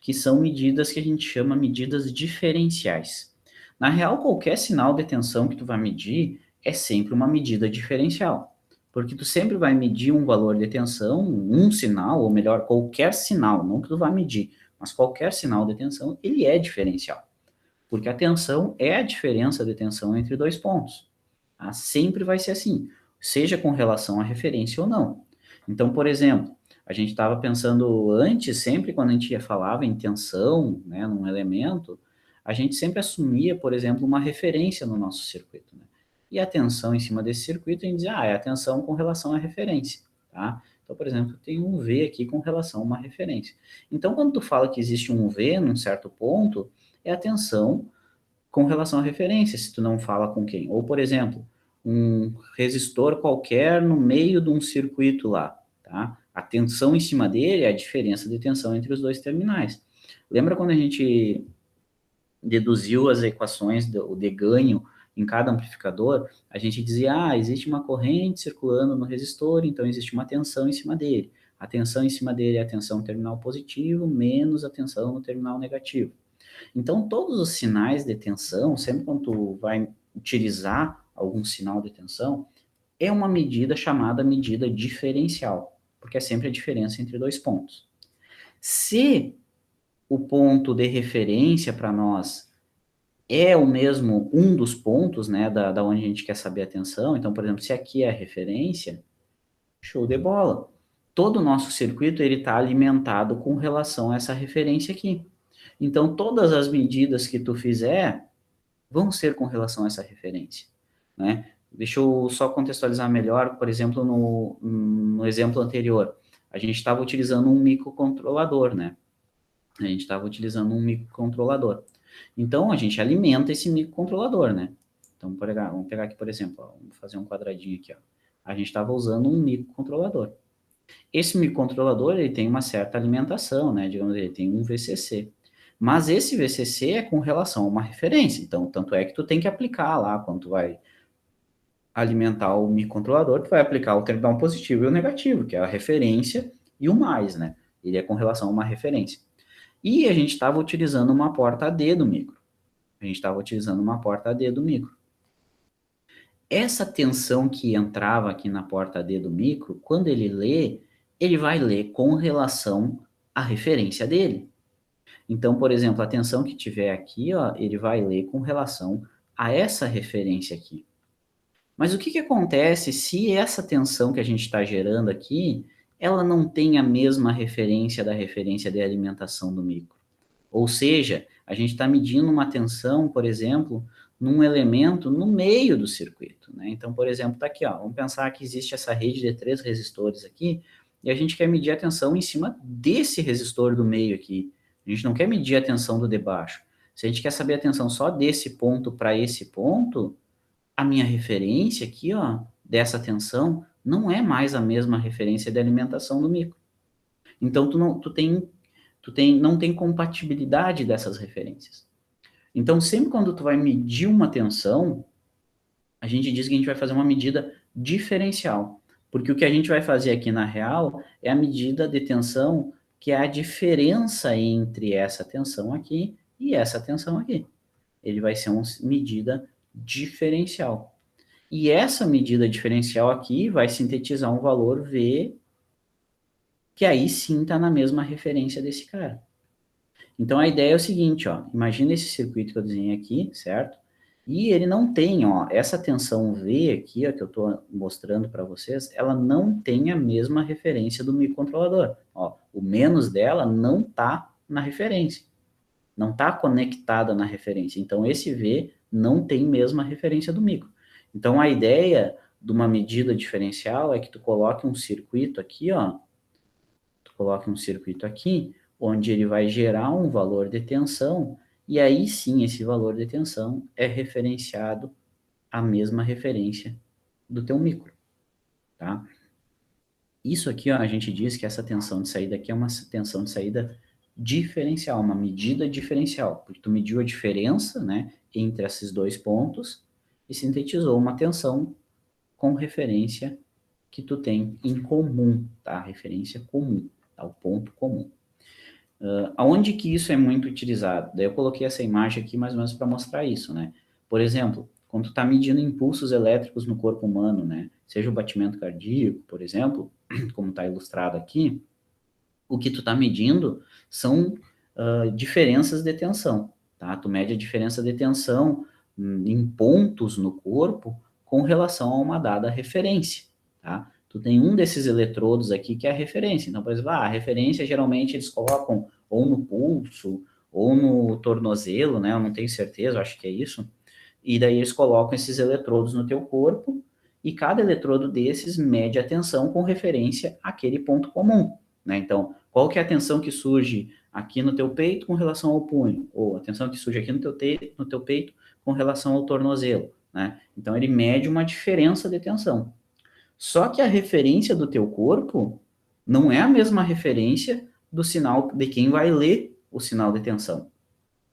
que são medidas que a gente chama medidas diferenciais. Na real, qualquer sinal de tensão que tu vai medir é sempre uma medida diferencial, porque tu sempre vai medir um valor de tensão, um sinal, ou melhor, qualquer sinal, não que tu vai medir, mas qualquer sinal de tensão, ele é diferencial, porque a tensão é a diferença de tensão entre dois pontos. Tá? Sempre vai ser assim, seja com relação à referência ou não. Então, por exemplo, a gente estava pensando antes, sempre quando a gente falava em tensão, né, num elemento, a gente sempre assumia, por exemplo, uma referência no nosso circuito, né? E a tensão em cima desse circuito, a gente dizia, é a tensão com relação à referência, tá? Então, por exemplo, tem um V aqui com relação a uma referência. Então, quando tu fala que existe um V num certo ponto, é a tensão com relação à referência, se tu não fala com quem. Ou, por exemplo, um resistor qualquer no meio de um circuito lá, tá? A tensão em cima dele é a diferença de tensão entre os dois terminais. Lembra quando a gente deduziu as equações de ganho em cada amplificador? A gente dizia, existe uma corrente circulando no resistor, então existe uma tensão em cima dele. A tensão em cima dele é a tensão no terminal positivo menos a tensão no terminal negativo. Então, todos os sinais de tensão, sempre quando tu vai utilizar algum sinal de tensão, é uma medida chamada medida diferencial, porque é sempre a diferença entre dois pontos. Se o ponto de referência para nós é o mesmo, um dos pontos, né, da onde a gente quer saber a tensão, então, por exemplo, se aqui é a referência, show de bola. Todo o nosso circuito ele está alimentado com relação a essa referência aqui. Então, todas as medidas que tu fizer vão ser com relação a essa referência, né? Deixa eu só contextualizar melhor, por exemplo, no exemplo anterior, a gente estava utilizando um microcontrolador, né? A gente estava utilizando um microcontrolador. Então, a gente alimenta esse microcontrolador, né? Então, vamos pegar aqui, por exemplo, ó, vamos fazer um quadradinho aqui, ó. A gente estava usando um microcontrolador. Esse microcontrolador, ele tem uma certa alimentação, né? Digamos, ele tem um VCC. Mas esse VCC é com relação a uma referência. Então, tanto é que tu tem que aplicar lá, quando tu vai alimentar o microcontrolador, tu vai aplicar o terminal positivo e o negativo, que é a referência e o mais, né? Ele é com relação a uma referência. E a gente estava utilizando uma porta AD do micro. A gente estava utilizando uma porta AD do micro. Essa tensão que entrava aqui na porta AD do micro, quando ele lê, ele vai ler com relação à referência dele. Então, por exemplo, a tensão que tiver aqui, ó, ele vai ler com relação a essa referência aqui. Mas o que que acontece se essa tensão que a gente está gerando aqui, ela não tem a mesma referência da referência de alimentação do micro? Ou seja, a gente está medindo uma tensão, por exemplo, num elemento no meio do circuito, né? Então, por exemplo, está aqui, ó, vamos pensar que existe essa rede de 3 resistores aqui, e a gente quer medir a tensão em cima desse resistor do meio aqui. A gente não quer medir a tensão do de baixo. Se a gente quer saber a tensão só desse ponto para esse ponto, a minha referência aqui, ó, dessa tensão, não é mais a mesma referência de alimentação do micro. Então, não tem compatibilidade dessas referências. Então, sempre quando tu vai medir uma tensão, a gente diz que a gente vai fazer uma medida diferencial. Porque o que a gente vai fazer aqui na real é a medida de tensão que é a diferença entre essa tensão aqui e essa tensão aqui. Ele vai ser uma medida diferencial. E essa medida diferencial aqui vai sintetizar um valor V, que aí sim está na mesma referência desse cara. Então a ideia é o seguinte, ó, imagina esse circuito que eu desenhei aqui, certo? E ele não tem, ó, essa tensão V aqui, ó, que eu estou mostrando para vocês, ela não tem a mesma referência do microcontrolador. Ó, o menos dela não está na referência, não está conectada na referência. Então esse V não tem mesma referência do micro. Então a ideia de uma medida diferencial é que tu coloque um circuito aqui, ó, tu coloque um circuito aqui, onde ele vai gerar um valor de tensão, e aí sim esse valor de tensão é referenciado à mesma referência do teu micro, tá? Isso aqui, ó, a gente diz que essa tensão de saída aqui é uma tensão de saída diferencial, uma medida diferencial, porque tu mediu a diferença, né, entre esses dois pontos e sintetizou uma tensão com referência que tu tem em comum, tá? Referência comum, tá? O ponto comum. Aonde que isso é muito utilizado? Daí eu coloquei essa imagem aqui mais ou menos para mostrar isso, né? Por exemplo, quando tu está medindo impulsos elétricos no corpo humano, né? Seja o batimento cardíaco, por exemplo, como está ilustrado aqui, o que tu está medindo são diferenças de tensão, tá? Tu mede a diferença de tensão em pontos no corpo com relação a uma dada referência, tá? Tu tem um desses eletrodos aqui que é a referência. Então, por exemplo, a referência geralmente eles colocam ou no pulso ou no tornozelo, né? Eu não tenho certeza, eu acho que é isso. E daí eles colocam esses eletrodos no teu corpo e cada eletrodo desses mede a tensão com referência àquele ponto comum, né? Então, qual que é a tensão que surge aqui no teu peito com relação ao punho? Ou a tensão que surge aqui no teu peito com relação ao tornozelo, né? Então, ele mede uma diferença de tensão. Só que a referência do teu corpo não é a mesma referência do sinal de quem vai ler o sinal de tensão.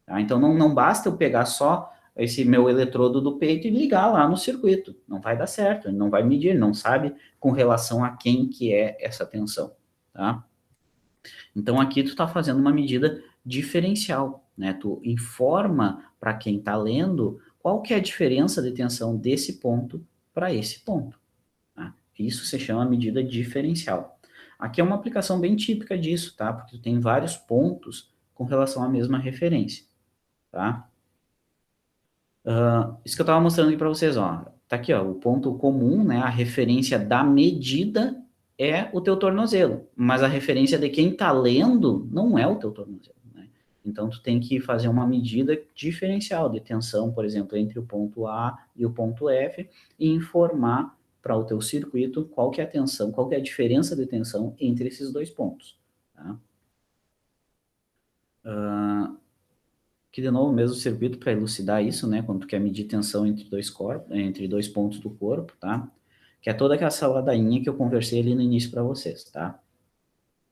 Tá? Então, não basta eu pegar só esse meu eletrodo do peito e ligar lá no circuito. Não vai dar certo, ele não vai medir, ele não sabe com relação a quem que é essa tensão, tá? Então, aqui tu está fazendo uma medida diferencial, né? Tu informa para quem está lendo qual que é a diferença de tensão desse ponto para esse ponto. Tá? Isso se chama medida diferencial. Aqui é uma aplicação bem típica disso, tá? Porque tu tem vários pontos com relação à mesma referência, tá? Isso que eu estava mostrando aqui para vocês, ó. Tá aqui, ó, o ponto comum, né? A referência da medida é o teu tornozelo, mas a referência de quem está lendo não é o teu tornozelo, né? Então, tu tem que fazer uma medida diferencial de tensão, por exemplo, entre o ponto A e o ponto F e informar para o teu circuito qual que é a tensão, qual que é a diferença de tensão entre esses dois pontos, tá? que de novo, o mesmo circuito para elucidar isso, né? Quando tu quer medir tensão entre dois corpos, entre dois pontos do corpo, tá? Que é toda aquela ladainha que eu conversei ali no início para vocês, tá?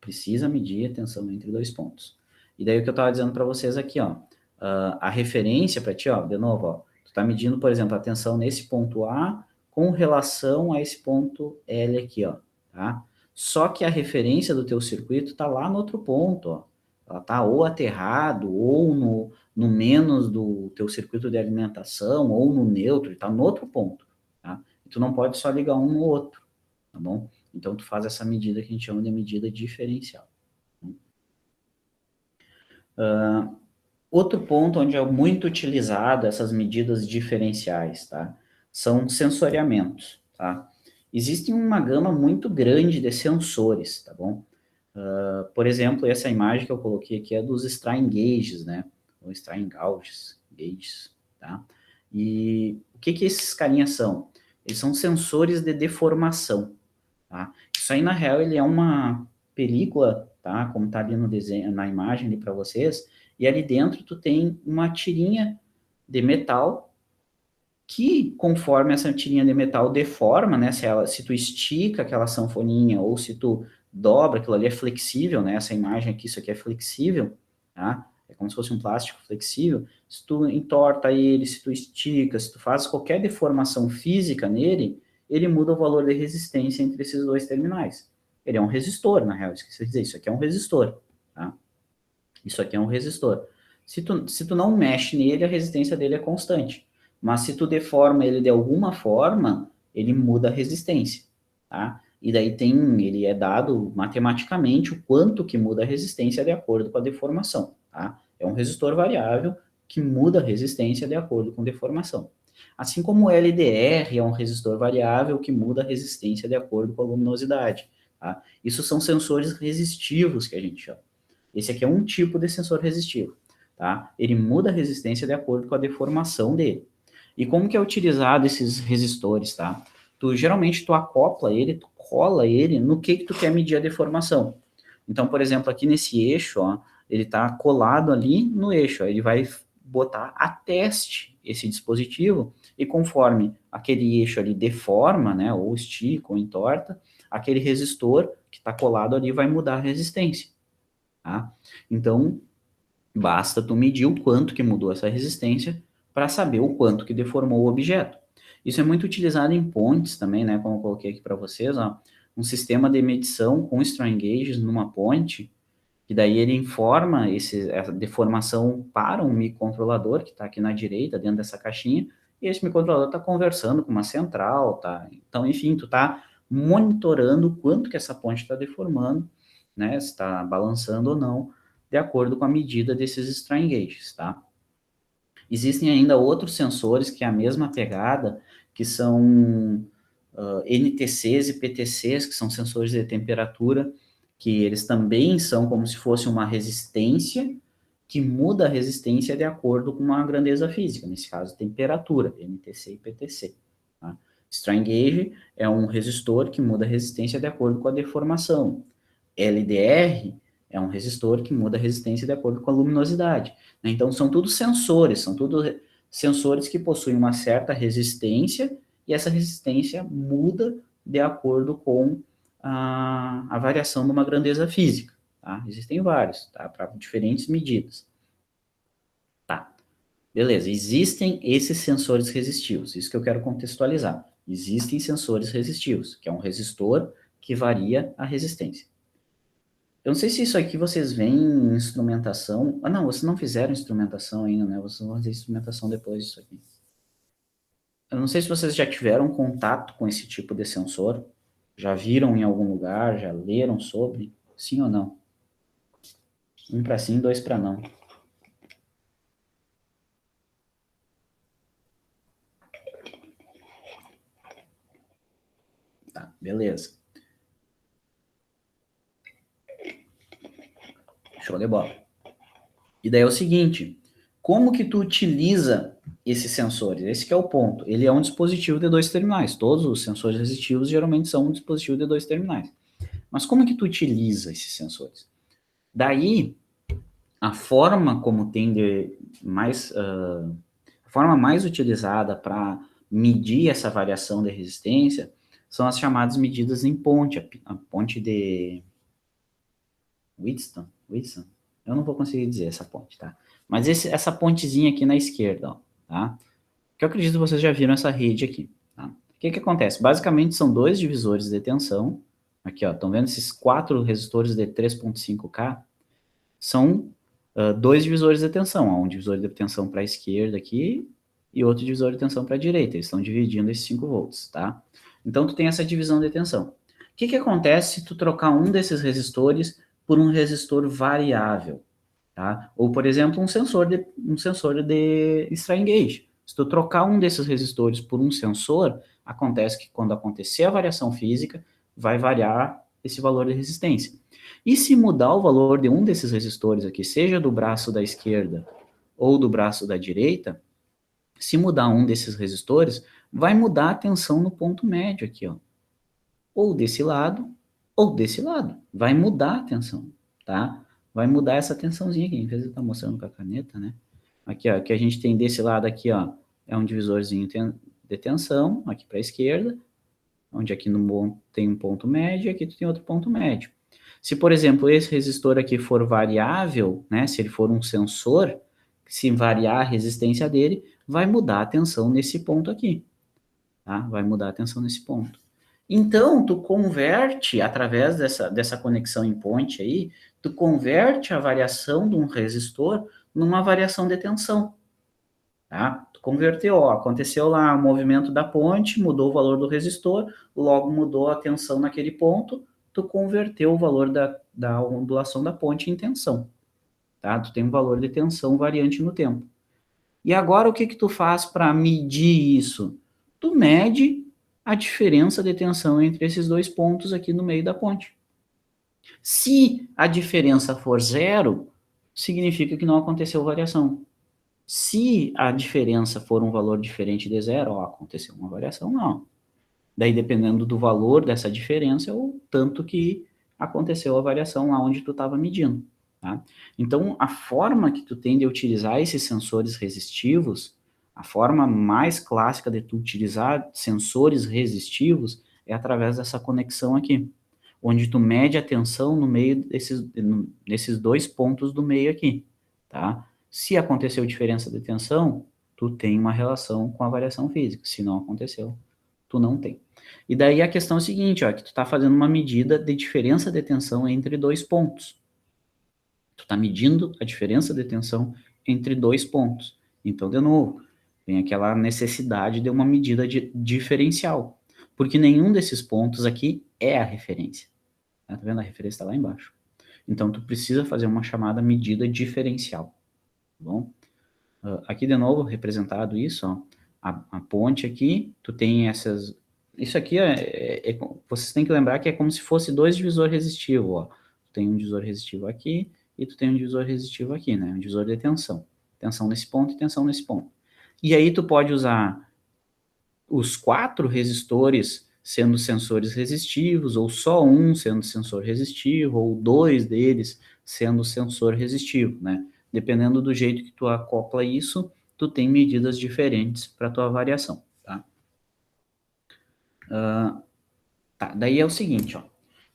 Precisa medir a tensão entre dois pontos. E daí o que eu estava dizendo para vocês aqui, ó, a referência para ti, ó, de novo, ó, tu tá medindo, por exemplo, a tensão nesse ponto A com relação a esse ponto L aqui, ó, tá? Só que a referência do teu circuito tá lá no outro ponto, ó. Ela tá ou aterrado, ou no menos do teu circuito de alimentação, ou no neutro, tá no outro ponto, tá? E tu não pode só ligar um no outro, tá bom? Então, tu faz essa medida que a gente chama de medida diferencial. Outro ponto onde é muito utilizado essas medidas diferenciais, tá? São sensoriamentos, tá? Existe uma gama muito grande de sensores, tá bom? Por exemplo, essa imagem que eu coloquei aqui é dos strain gauges, né? Ou strain gauges, tá? E o que que esses carinhas são? Eles são sensores de deformação, tá? Isso aí, na real, ele é uma película, tá? Como tá ali no desenho, na imagem ali para vocês, e ali dentro tu tem uma tirinha de metal que, conforme essa tirinha de metal deforma, né? Se tu estica aquela sanfoninha ou se tu dobra, aquilo ali é flexível, né? Essa imagem aqui, isso aqui é flexível, tá? É como se fosse um plástico flexível. Se tu entorta ele, se tu estica, se tu faz qualquer deformação física nele, ele muda o valor de resistência entre esses dois terminais. Ele é um resistor, na real, esqueci de dizer, isso aqui é um resistor, tá? Isso aqui é um resistor. Se tu não mexe nele, a resistência dele é constante. Mas se tu deforma ele de alguma forma, ele muda a resistência, tá? E daí ele é dado matematicamente o quanto que muda a resistência de acordo com a deformação, tá? É um resistor variável que muda a resistência de acordo com a deformação. Assim como o LDR é um resistor variável que muda a resistência de acordo com a luminosidade, tá? Isso são sensores resistivos que a gente chama. Esse aqui é um tipo de sensor resistivo, tá? Ele muda a resistência de acordo com a deformação dele. E como que é utilizado esses resistores, tá? Geralmente tu acopla ele, tu cola ele no que tu quer medir a deformação. Então, por exemplo, aqui nesse eixo, ó, ele tá colado ali no eixo, ó, ele vai botar a teste esse dispositivo e conforme aquele eixo ali deforma, né, ou estica ou entorta, aquele resistor que está colado ali vai mudar a resistência. Tá? Então, basta tu medir o quanto que mudou essa resistência para saber o quanto que deformou o objeto. Isso é muito utilizado em pontes também, né? Como eu coloquei aqui para vocês, ó, um sistema de medição com strain gauges numa ponte, que daí ele informa essa deformação para um microcontrolador que está aqui na direita, dentro dessa caixinha, e esse microcontrolador está conversando com uma central, tá? Então, enfim, tu está monitorando o quanto que essa ponte está deformando, né? Se está balançando ou não, de acordo com a medida desses strain gauges, tá? Existem ainda outros sensores que é a mesma pegada, que são NTCs e PTCs, que são sensores de temperatura, que eles também são como se fosse uma resistência, que muda a resistência de acordo com uma grandeza física, nesse caso, temperatura, NTC e PTC. Tá? Strain gauge é um resistor que muda a resistência de acordo com a deformação. LDR é um resistor que muda a resistência de acordo com a luminosidade. Né? Então, são tudo sensores que possuem uma certa resistência e essa resistência muda de acordo com a variação de uma grandeza física. Tá? Existem vários, tá? Para diferentes medidas. Tá, beleza. Existem esses sensores resistivos, isso que eu quero contextualizar. Existem sensores resistivos, que é um resistor que varia a resistência. Eu não sei se isso aqui vocês veem em instrumentação. Ah, não, vocês não fizeram instrumentação ainda, né? Vocês vão fazer instrumentação depois disso aqui. Eu não sei se vocês já tiveram contato com esse tipo de sensor, já viram em algum lugar, já leram sobre, sim ou não? Um para sim, dois para não. Tá, beleza. Show de bola. E daí é o seguinte, como que tu utiliza esses sensores? Esse que é o ponto. Ele é um dispositivo de dois terminais. Todos os sensores resistivos geralmente são um dispositivo de dois terminais. Mas como que tu utiliza esses sensores? Daí, a forma como tende mais, a forma mais utilizada para medir essa variação de resistência são as chamadas medidas em ponte, a ponte de Wheatstone, eu não vou conseguir dizer essa ponte, tá? Mas essa pontezinha aqui na esquerda, ó, tá? Que eu acredito que vocês já viram essa rede aqui, tá? O que que acontece? Basicamente são dois divisores de tensão, aqui ó, estão vendo esses 4 resistores de 3.5K? São dois divisores de tensão, ó, um divisor de tensão para a esquerda aqui e outro divisor de tensão para a direita, eles estão dividindo esses 5 volts, tá? Então tu tem essa divisão de tensão. O que que acontece se tu trocar um desses resistores por um resistor variável, tá? Ou, por exemplo, um sensor de strain gauge. Se tu trocar um desses resistores por um sensor, acontece que quando acontecer a variação física, vai variar esse valor de resistência. E se mudar o valor de um desses resistores aqui, seja do braço da esquerda ou do braço da direita, se mudar um desses resistores, vai mudar a tensão no ponto médio aqui, ó. Ou desse lado, ou desse lado. Vai mudar a tensão, tá? Vai mudar essa tensãozinha aqui. Em vez de estar mostrando com a caneta, né? Aqui, ó, que a gente tem desse lado aqui, ó, é um divisorzinho de tensão, aqui para a esquerda, onde aqui no tem um ponto médio e aqui tu tem outro ponto médio. Se, por exemplo, esse resistor aqui for variável, né, se ele for um sensor, se variar a resistência dele, vai mudar a tensão nesse ponto aqui, tá? Vai mudar a tensão nesse ponto. Então, tu converte, através dessa conexão em ponte aí, tu converte a variação de um resistor numa variação de tensão, tá? Tu converteu, ó, aconteceu lá o movimento da ponte, mudou o valor do resistor, logo mudou a tensão naquele ponto, tu converteu o valor da ondulação da ponte em tensão, tá? Tu tem um valor de tensão variante no tempo. E agora o que que tu faz para medir isso? Tu mede a diferença de tensão entre esses dois pontos aqui no meio da ponte. Se a diferença for zero, significa que não aconteceu variação. Se a diferença for um valor diferente de zero, ó, aconteceu uma variação, não. Daí, dependendo do valor dessa diferença, é o tanto que aconteceu a variação lá onde tu estava medindo, tá? Então, a forma que tu tem de utilizar esses sensores resistivos, a forma mais clássica de tu utilizar sensores resistivos é através dessa conexão aqui, onde tu mede a tensão no meio desses dois pontos do meio aqui, tá? Se aconteceu diferença de tensão, tu tem uma relação com a variação física. Se não aconteceu, tu não tem. E daí a questão é a seguinte, ó, que tu está fazendo uma medida de diferença de tensão entre dois pontos. Tu está medindo a diferença de tensão entre dois pontos. Então, de novo, tem aquela necessidade de uma medida diferencial, porque nenhum desses pontos aqui é a referência. Tá vendo? A referência está lá embaixo. Então, tu precisa fazer uma chamada medida diferencial, tá bom? Aqui, de novo, representado isso, ó, a ponte aqui, tu tem essas... Isso aqui, vocês têm que lembrar que é como se fosse dois divisores resistivos, ó. Tu tem um divisor resistivo aqui e tu tem um divisor resistivo aqui, né? Um divisor de tensão. Tensão nesse ponto e tensão nesse ponto. E aí tu pode usar os 4 resistores sendo sensores resistivos, ou só um sendo sensor resistivo, ou 2 deles sendo sensor resistivo, né? Dependendo do jeito que tu acopla isso, tu tem medidas diferentes para tua variação, tá? Tá, daí é o seguinte, ó.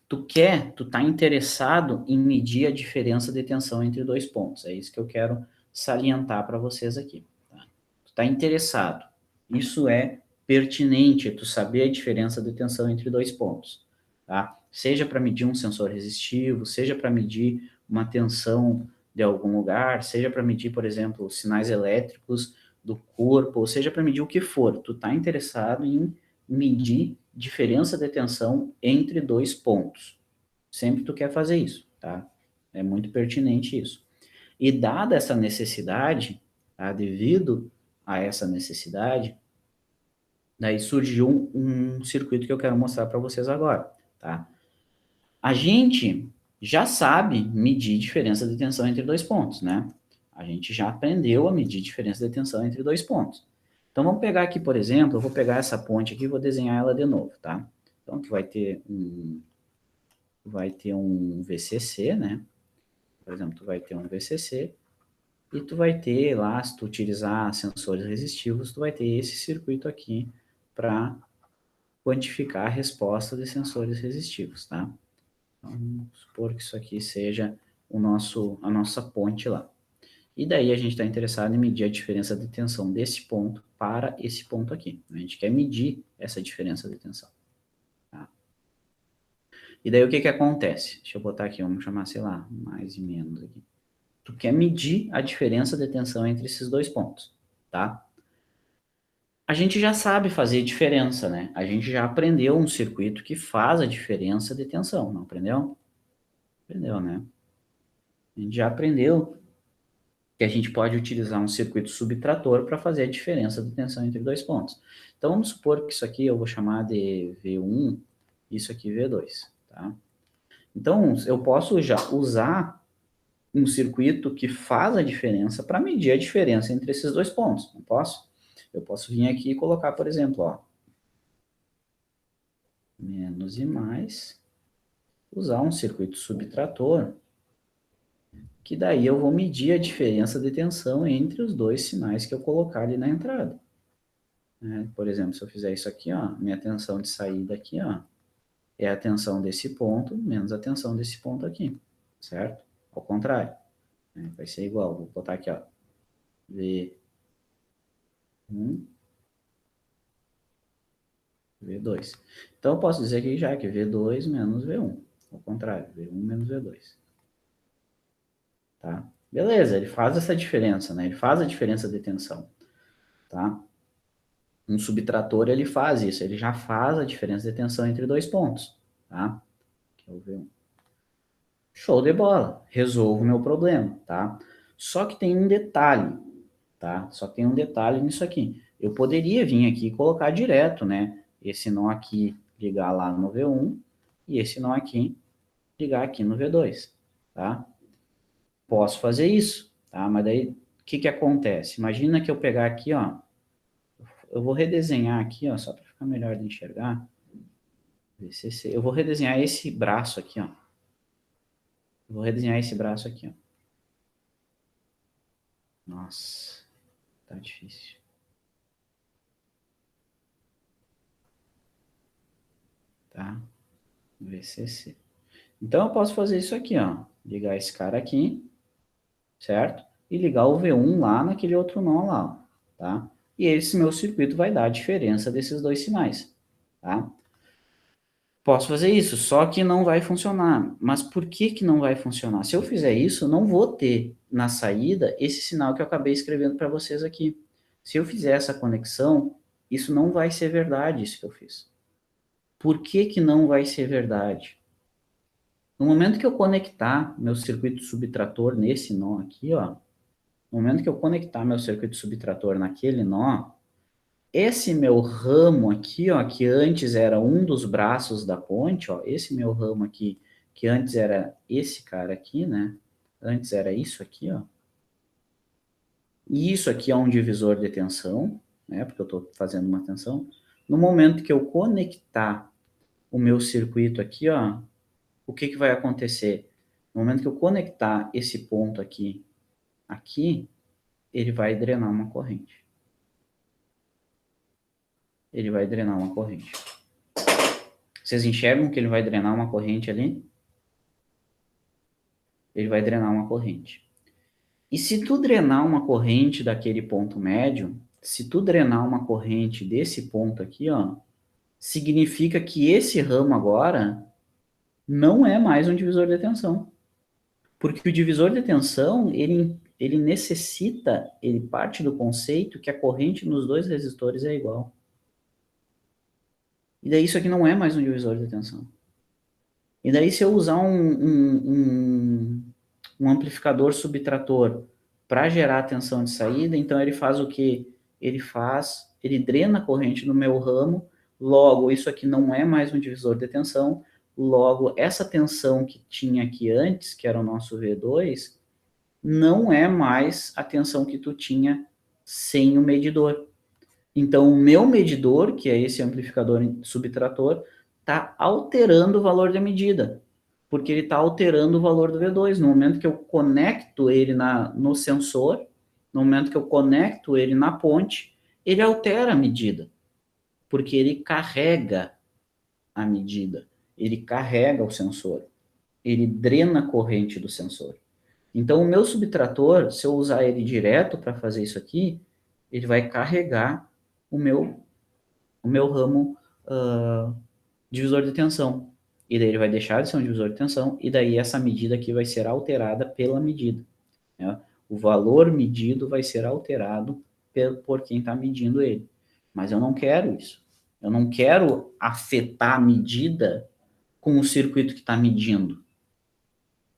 Tu tá interessado em medir a diferença de tensão entre dois pontos. É isso que eu quero salientar para vocês aqui, tá? Tu tá interessado. Isso é pertinente, tu saber a diferença de tensão entre dois pontos, tá? Seja para medir um sensor resistivo, seja para medir uma tensão de algum lugar, seja para medir, por exemplo, sinais elétricos do corpo, ou seja para medir o que for. Tu tá interessado em medir diferença de tensão entre dois pontos. Sempre tu quer fazer isso, tá? É muito pertinente isso. E dada essa necessidade, tá? Devido a essa necessidade, daí surgiu um circuito que eu quero mostrar para vocês agora, tá? A gente já sabe medir diferença de tensão entre dois pontos, né? A gente já aprendeu a medir diferença de tensão entre dois pontos. Então, vamos pegar aqui, por exemplo, eu vou pegar essa ponte aqui e vou desenhar ela de novo, tá? Então, tu vai ter um VCC, né? Por exemplo, tu vai ter um VCC e tu vai ter lá, se tu utilizar sensores resistivos, tu vai ter esse circuito aqui para quantificar a resposta de sensores resistivos, tá? Então, vamos supor que isso aqui seja a nossa ponte lá. E daí a gente está interessado em medir a diferença de tensão desse ponto para esse ponto aqui. A gente quer medir essa diferença de tensão. Tá? E daí o que acontece? Deixa eu botar aqui, vamos chamar, sei lá, mais e menos aqui. Tu quer medir a diferença de tensão entre esses dois pontos, tá? A gente já sabe fazer diferença, né? A gente já aprendeu um circuito que faz a diferença de tensão, não aprendeu? Aprendeu, né? A gente já aprendeu que a gente pode utilizar um circuito subtrator para fazer a diferença de tensão entre dois pontos. Então, vamos supor que isso aqui eu vou chamar de V1, isso aqui V2, tá? Então, eu posso já usar um circuito que faz a diferença para medir a diferença entre esses dois pontos, não posso? Eu posso vir aqui e colocar, por exemplo, ó, menos e mais, usar um circuito subtrator, que daí eu vou medir a diferença de tensão entre os dois sinais que eu colocar ali na entrada. Por exemplo, se eu fizer isso aqui, ó, minha tensão de saída aqui, ó, é a tensão desse ponto menos a tensão desse ponto aqui, certo? Ao contrário, né? Vai ser igual, vou botar aqui, ó, V1, V2. Então, eu posso dizer aqui já que V2 menos V1, ao contrário, V1 menos V2. Tá? Beleza, ele faz essa diferença, né? Ele faz a diferença de tensão, tá? Um subtrator, ele faz isso, ele já faz a diferença de tensão entre dois pontos, tá? Que é o V1. Show de bola, resolvo o meu problema, tá? Só que tem um detalhe, tá? Só que tem um detalhe nisso aqui. Eu poderia vir aqui e colocar direto, né? Esse nó aqui ligar lá no V1 e esse nó aqui ligar aqui no V2, tá? Posso fazer isso, tá? Mas daí, o que acontece? Imagina que eu pegar aqui, ó, eu vou redesenhar aqui, ó, só para ficar melhor de enxergar. VCC. Eu vou redesenhar esse braço aqui, ó. Eu vou redesenhar esse braço aqui, ó. Nossa, tá difícil. Tá? VCC. Então, eu posso fazer isso aqui, ó. Ligar esse cara aqui, certo? E ligar o V1 lá naquele outro nó lá, ó, tá? E esse meu circuito vai dar a diferença desses dois sinais, tá? Posso fazer isso, só que não vai funcionar. Mas por que que não vai funcionar? Se eu fizer isso, eu não vou ter na saída esse sinal que eu acabei escrevendo para vocês aqui. Se eu fizer essa conexão, isso não vai ser verdade, isso que eu fiz. Por que que não vai ser verdade? No momento que eu conectar meu circuito subtrator nesse nó aqui, ó, no momento que eu conectar meu circuito subtrator naquele nó, esse meu ramo aqui, ó, que antes era um dos braços da ponte, ó, esse meu ramo aqui, que antes era esse cara aqui, né? Antes era isso aqui, ó. E isso aqui é um divisor de tensão, né? Porque eu estou fazendo uma tensão. No momento que eu conectar o meu circuito aqui, ó, o que que vai acontecer? No momento que eu conectar esse ponto aqui, aqui, ele vai drenar uma corrente. Ele vai drenar uma corrente. Vocês enxergam que ele vai drenar uma corrente ali? Ele vai drenar uma corrente. E se tu drenar uma corrente daquele ponto médio, se tu drenar uma corrente desse ponto aqui, ó, significa que esse ramo agora não é mais um divisor de tensão. Porque o divisor de tensão, ele necessita, ele parte do conceito que a corrente nos dois resistores é igual. E daí isso aqui não é mais um divisor de tensão. E daí se eu usar um amplificador subtrator para gerar a tensão de saída, então ele faz o que? Ele drena a corrente no meu ramo, logo isso aqui não é mais um divisor de tensão, logo essa tensão que tinha aqui antes, que era o nosso V2, não é mais a tensão que tu tinha sem o medidor. Então, o meu medidor, que é esse amplificador subtrator, está alterando o valor da medida. porque ele está alterando o valor do V2. No momento que eu conecto ele no sensor, no momento que eu conecto ele na ponte, ele altera a medida, porque ele carrega a medida, ele carrega o sensor, ele drena a corrente do sensor. Então, o meu subtrator, se eu usar ele direto para fazer isso aqui, ele vai carregar o meu ramo divisor de tensão. E daí ele vai deixar de ser um divisor de tensão, e daí essa medida aqui vai ser alterada pela medida. Né? O valor medido vai ser alterado por quem está medindo ele. Mas eu não quero isso. Eu não quero afetar a medida com o circuito que está medindo.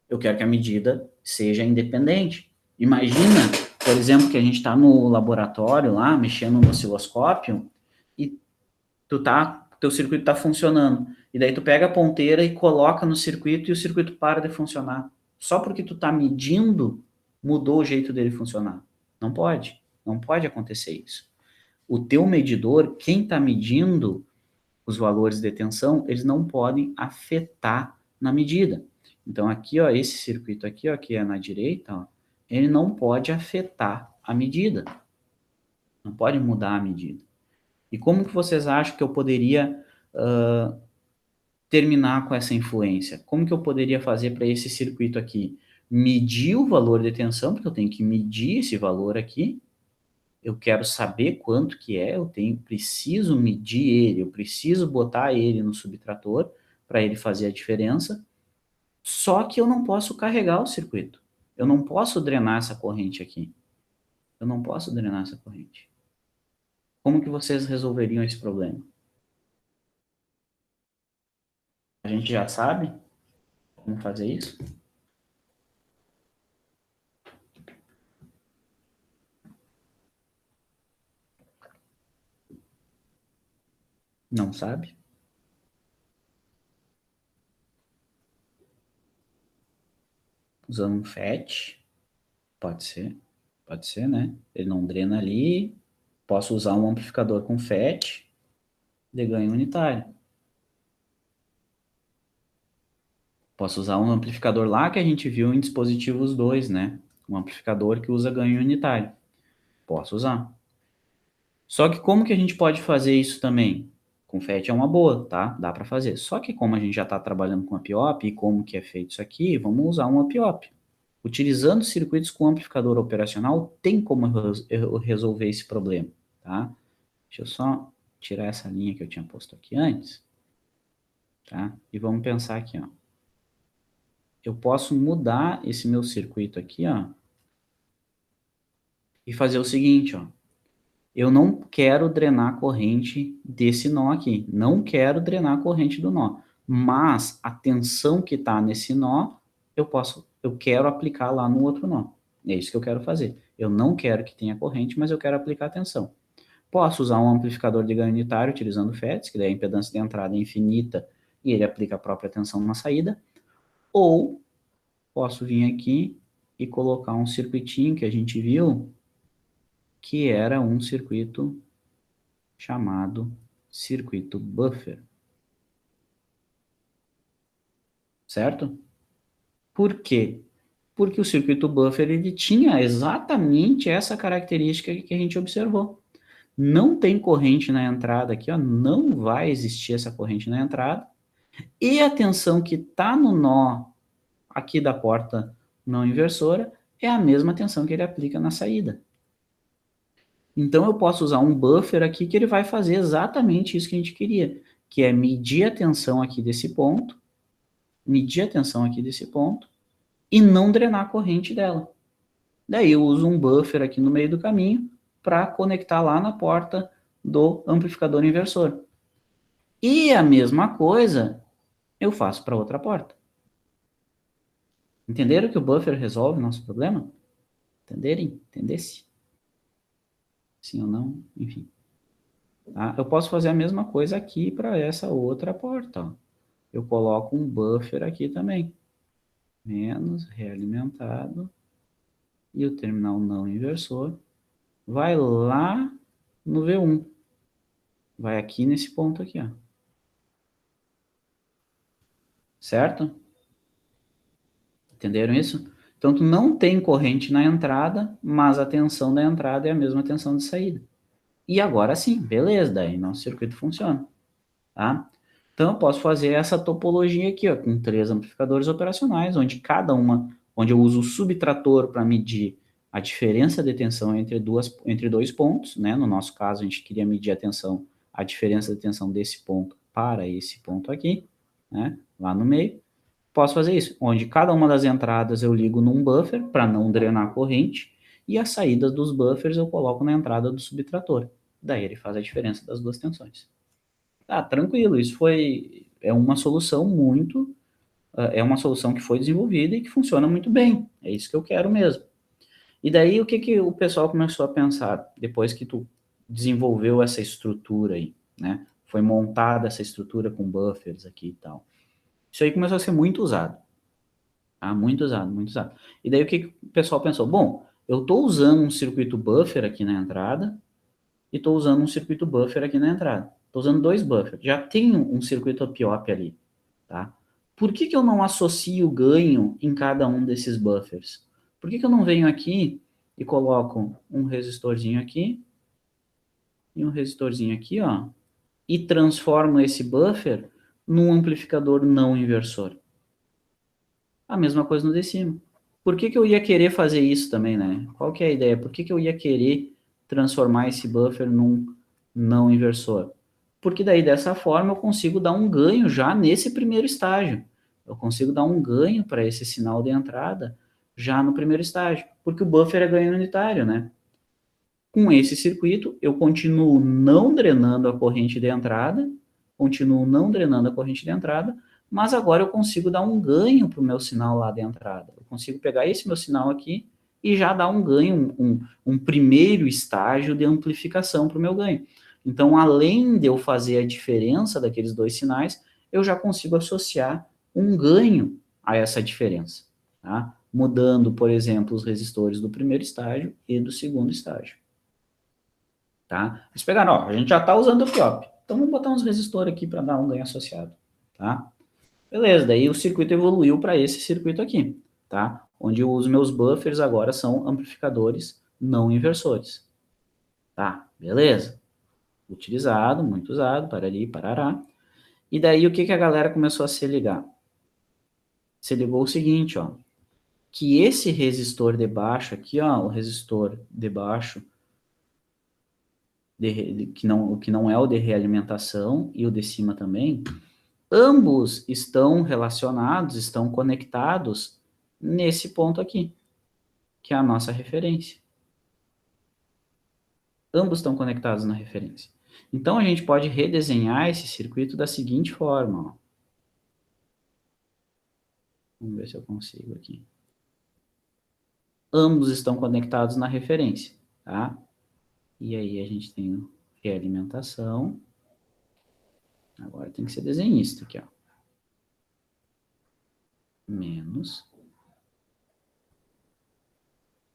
Eu quero que a medida seja independente. Imagina, por exemplo, que a gente está no laboratório lá, mexendo no osciloscópio, e teu circuito está funcionando. E daí tu pega a ponteira e coloca no circuito e o circuito para de funcionar. Só porque tu está medindo, mudou o jeito dele funcionar. Não pode. Não pode acontecer isso. O teu medidor, quem está medindo os valores de tensão, eles não podem afetar na medida. Então aqui, ó, esse circuito aqui, ó, que é na direita, ó, ele não pode afetar a medida. Não pode mudar a medida. E como que vocês acham que eu poderia terminar com essa influência? Como que eu poderia fazer para esse circuito aqui? Medir o valor de tensão, porque eu tenho que medir esse valor aqui. Eu quero saber quanto que é, preciso medir ele, eu preciso botar ele no subtrator para ele fazer a diferença. Só que eu não posso carregar o circuito. Eu não posso drenar essa corrente aqui. Eu não posso drenar essa corrente. Como que vocês resolveriam esse problema? A gente já sabe como fazer isso? Não sabe? Usando um FET, pode ser, né? Ele não drena ali. Posso usar um amplificador com FET de ganho unitário. Posso usar um amplificador lá que a gente viu em dispositivos 2, né? Um amplificador que usa ganho unitário. Posso usar. Só que como que a gente pode fazer isso também? Com FET é uma boa, tá? Dá para fazer. Só que como a gente já está trabalhando com a PIOP e como que é feito isso aqui, vamos usar uma PIOP. Utilizando circuitos com amplificador operacional, tem como eu resolver esse problema, tá? Deixa eu só tirar essa linha que eu tinha posto aqui antes, tá? E vamos pensar aqui, ó. Eu posso mudar esse meu circuito aqui, ó, e fazer o seguinte, ó. Eu não quero drenar a corrente desse nó aqui. Não quero drenar a corrente do nó. Mas a tensão que está nesse nó, eu quero aplicar lá no outro nó. É isso que eu quero fazer. Eu não quero que tenha corrente, mas eu quero aplicar a tensão. Posso usar um amplificador de ganho unitário utilizando FETs, que daí a impedância de entrada é infinita e ele aplica a própria tensão na saída. Ou posso vir aqui e colocar um circuitinho que a gente viu, que era um circuito chamado circuito buffer. Certo? Por quê? Porque o circuito buffer ele tinha exatamente essa característica que a gente observou. Não tem corrente na entrada aqui, ó, não vai existir essa corrente na entrada. E a tensão que está no nó aqui da porta não inversora é a mesma tensão que ele aplica na saída. Então eu posso usar um buffer aqui que ele vai fazer exatamente isso que a gente queria, que é medir a tensão aqui desse ponto, e não drenar a corrente dela. Daí eu uso um buffer aqui no meio do caminho para conectar lá na porta do amplificador inversor. E a mesma coisa eu faço para outra porta. Entenderam que o buffer resolve o nosso problema? Entenderem? Entendesse? Sim ou não? Enfim. Tá? Eu posso fazer a mesma coisa aqui para essa outra porta. Ó. Eu coloco um buffer aqui também. Menos realimentado. E o terminal não inversor vai lá no V1. Vai aqui nesse ponto aqui, ó. Certo? Entenderam isso? Então, tu não tem corrente na entrada, mas a tensão da entrada é a mesma tensão de saída. E agora sim, beleza, daí nosso circuito funciona, tá? Então, eu posso fazer essa topologia aqui, ó, com 3 amplificadores operacionais, onde eu uso o subtrator para medir a diferença de tensão entre dois pontos, né? No nosso caso, a gente queria medir a diferença de tensão desse ponto para esse ponto aqui, né? Lá no meio. Posso fazer isso, onde cada uma das entradas eu ligo num buffer para não drenar a corrente, e as saídas dos buffers eu coloco na entrada do subtrator. Daí ele faz a diferença das duas tensões. Tá, tranquilo, é uma solução é uma solução que foi desenvolvida e que funciona muito bem. É isso que eu quero mesmo. E daí o que o pessoal começou a pensar depois que tu desenvolveu essa estrutura aí, né? Foi montada essa estrutura com buffers aqui e tal. Isso aí começou a ser muito usado. Ah, muito usado, muito usado. E daí o que o pessoal pensou? Bom, eu estou usando um circuito buffer aqui na entrada e estou usando um circuito buffer aqui na entrada. Estou usando 2 buffers. Já tenho um circuito op-op ali, tá? Por que eu não associo ganho em cada um desses buffers? Por que eu não venho aqui e coloco um resistorzinho aqui e um resistorzinho aqui, ó, e transformo esse buffer num amplificador não inversor? A mesma coisa no de cima. Por que eu ia querer fazer isso também, né? Qual que é a ideia? Por que eu ia querer transformar esse buffer num não inversor? Porque daí, dessa forma, eu consigo dar um ganho já nesse primeiro estágio. Eu consigo dar um ganho para esse sinal de entrada já no primeiro estágio, porque o buffer é ganho unitário, né? Com esse circuito, eu continuo não drenando a corrente de entrada, mas agora eu consigo dar um ganho para o meu sinal lá de entrada. Eu consigo pegar esse meu sinal aqui e já dar um ganho, um primeiro estágio de amplificação para o meu ganho. Então, além de eu fazer a diferença daqueles dois sinais, eu já consigo associar um ganho a essa diferença, tá? Mudando, por exemplo, os resistores do primeiro estágio e do segundo estágio. Tá? Eles pegaram, ó, a gente já está usando o FIOP, então vamos botar uns resistores aqui para dar um ganho associado, tá? Beleza, daí o circuito evoluiu para esse circuito aqui, tá? Onde os meus buffers agora são amplificadores não inversores, tá? Beleza. Utilizado, muito usado, parari, parará. E daí o que que a galera começou a se ligar? Se ligou o seguinte, ó, que esse resistor de baixo aqui, ó, o resistor de baixo, que não é o de realimentação, e o de cima também, ambos estão relacionados, estão conectados nesse ponto aqui, que é a nossa referência. Ambos estão conectados na referência. Então, a gente pode redesenhar esse circuito da seguinte forma. Ó. Vamos ver se eu consigo aqui. Ambos estão conectados na referência, tá? E aí a gente tem o realimentação. Agora tem que ser desenhista aqui, ó. Menos.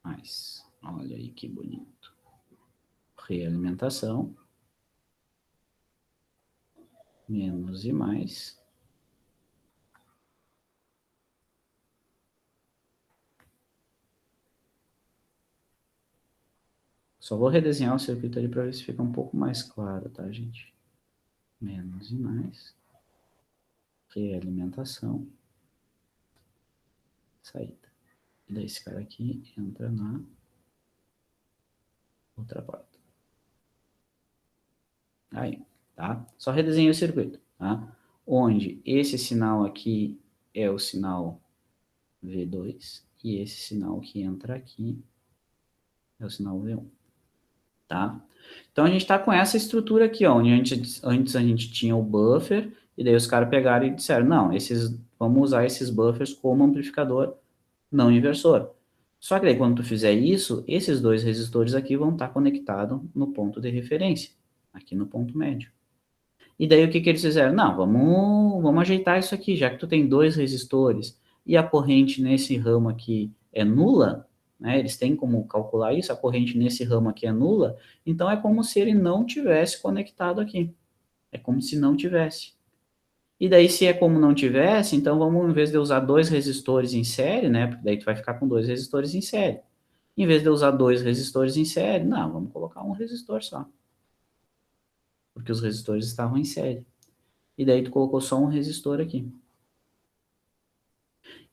Mais. Olha aí que bonito. Realimentação. Menos e mais. Só vou redesenhar o circuito ali para ver se fica um pouco mais claro, tá, gente? Menos e mais. Realimentação. Saída. E daí esse cara aqui entra na outra porta. Aí, tá? Só redesenhei o circuito, tá? Onde esse sinal aqui é o sinal V2 e esse sinal que entra aqui é o sinal V1, tá? Então, a gente está com essa estrutura aqui, ó, onde antes a gente tinha o buffer, e daí os caras pegaram e disseram, não, vamos usar esses buffers como amplificador não inversor. Só que daí, quando tu fizer isso, esses dois resistores aqui vão estar conectados no ponto de referência, aqui no ponto médio. E daí, o que eles fizeram? Não, vamos ajeitar isso aqui, já que tu tem dois resistores, e a corrente nesse ramo aqui é nula, né? Eles têm como calcular isso, a corrente nesse ramo aqui é nula, então é como se ele não tivesse conectado aqui. É como se não tivesse. E daí, se é como não tivesse, então vamos, em vez de usar 2 resistores em série, né? Porque daí tu vai ficar com 2 resistores em série. Em vez de usar 2 resistores em série, não, vamos colocar um resistor só. Porque os resistores estavam em série. E daí tu colocou só um resistor aqui.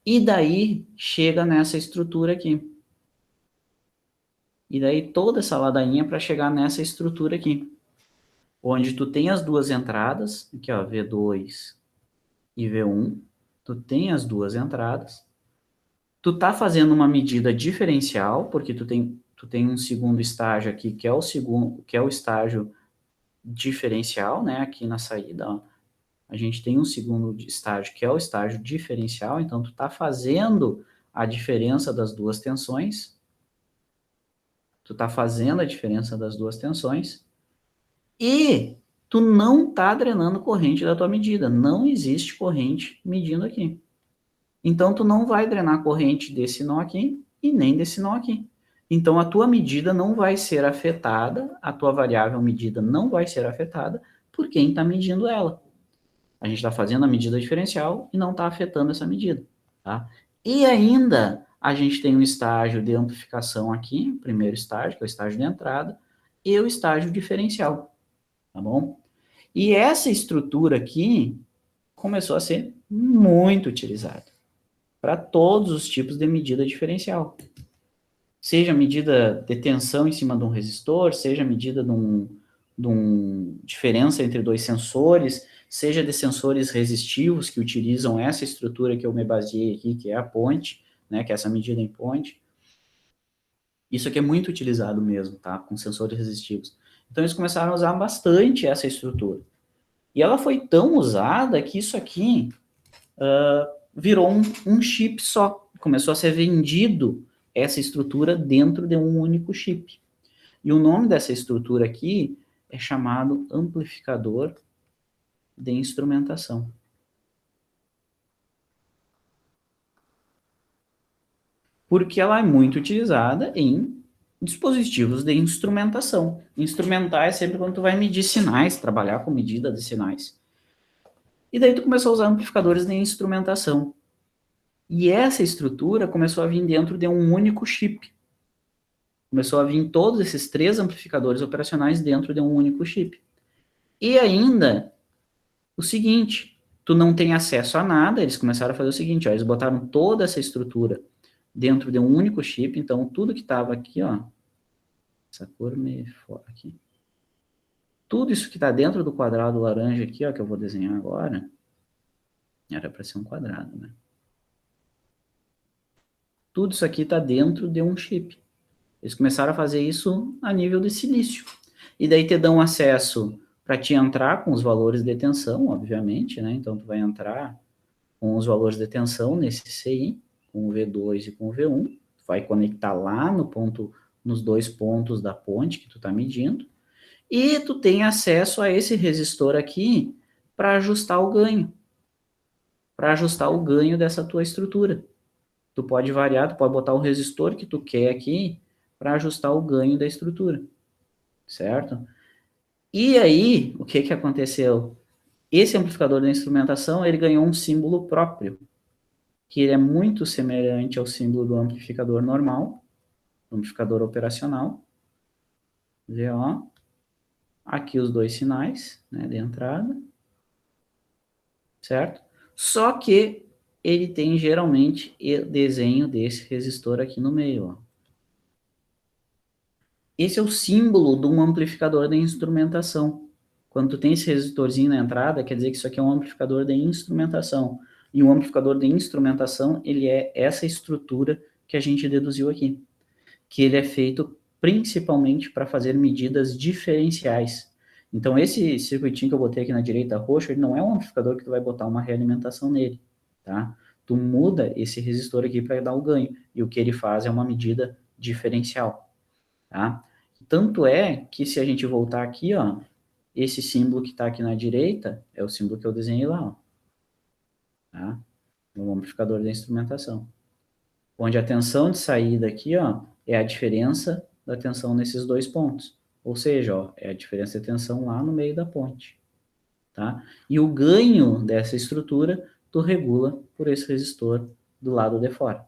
E daí chega nessa estrutura aqui. E daí toda essa ladainha para chegar nessa estrutura aqui. Onde tu tem as duas entradas, aqui ó, V2 e V1. Tu tem as duas entradas. Tu tá fazendo uma medida diferencial, porque tu tem um segundo estágio aqui, que é o segundo, que é o estágio diferencial, né? Aqui na saída, ó. A gente tem um segundo estágio, que é o estágio diferencial, então tu tá fazendo a diferença das duas tensões. Tu tá fazendo a diferença das duas tensões e tu não tá drenando corrente da tua medida. Não existe corrente medindo aqui. Então, tu não vai drenar corrente desse nó aqui e nem desse nó aqui. Então, a tua medida não vai ser afetada, a tua variável medida não vai ser afetada por quem está medindo ela. A gente está fazendo a medida diferencial e não está afetando essa medida. Tá? E ainda, a gente tem um estágio de amplificação aqui, o primeiro estágio, que é o estágio de entrada, e o estágio diferencial. Tá bom? E essa estrutura aqui começou a ser muito utilizada para todos os tipos de medida diferencial. Seja medida de tensão em cima de um resistor, seja medida de diferença entre dois sensores, seja de sensores resistivos que utilizam essa estrutura que eu me baseei aqui, que é a ponte, né, que é essa medida em ponte. Isso aqui é muito utilizado mesmo, tá, com sensores resistivos. Então eles começaram a usar bastante essa estrutura. E ela foi tão usada que isso aqui virou um chip só. Começou a ser vendido essa estrutura dentro de um único chip. E o nome dessa estrutura aqui é chamado amplificador de instrumentação. Porque ela é muito utilizada em dispositivos de instrumentação. Instrumentar é sempre quando tu vai medir sinais, trabalhar com medida de sinais. E daí tu começou a usar amplificadores de instrumentação. E essa estrutura começou a vir dentro de um único chip. Começou a vir todos esses 3 amplificadores operacionais dentro de um único chip. E ainda, o seguinte, tu não tem acesso a nada, eles começaram a fazer o seguinte, ó, eles botaram toda essa estrutura dentro de um único chip, então tudo que estava aqui, ó, essa cor me fora aqui, tudo isso que está dentro do quadrado laranja aqui, ó, que eu vou desenhar agora, era para ser um quadrado, né? Tudo isso aqui está dentro de um chip. Eles começaram a fazer isso a nível de silício. E daí te dão acesso para te entrar com os valores de tensão, obviamente, né? Então, tu vai entrar com os valores de tensão nesse CI, com o V2 e com o V1, tu vai conectar lá no ponto, nos 2 pontos da ponte que tu está medindo, e tu tem acesso a esse resistor aqui para ajustar o ganho, dessa tua estrutura. Tu pode variar, tu pode botar o resistor que tu quer aqui para ajustar o ganho da estrutura, certo? E aí, o que aconteceu? Esse amplificador de instrumentação, ele ganhou um símbolo próprio, que ele é muito semelhante ao símbolo do amplificador normal, do amplificador operacional. Vê, ó, aqui os 2 sinais, né, de entrada, certo? Só que ele tem geralmente o desenho desse resistor aqui no meio, ó. Esse é o símbolo de um amplificador de instrumentação. Quando tu tem esse resistorzinho na entrada, quer dizer que isso aqui é um amplificador de instrumentação. E um amplificador de instrumentação, ele é essa estrutura que a gente deduziu aqui. Que ele é feito principalmente para fazer medidas diferenciais. Então, esse circuitinho que eu botei aqui na direita roxo, ele não é um amplificador que tu vai botar uma realimentação nele, tá? Tu muda esse resistor aqui para dar o ganho. E o que ele faz é uma medida diferencial, tá? Tanto é que se a gente voltar aqui, ó, esse símbolo que está aqui na direita é o símbolo que eu desenhei lá, ó, tá? O amplificador da instrumentação. Onde a tensão de saída aqui, ó, é a diferença da tensão nesses 2 pontos. Ou seja, ó, é a diferença de tensão lá no meio da ponte, tá? E o ganho dessa estrutura, tu regula por esse resistor do lado de fora.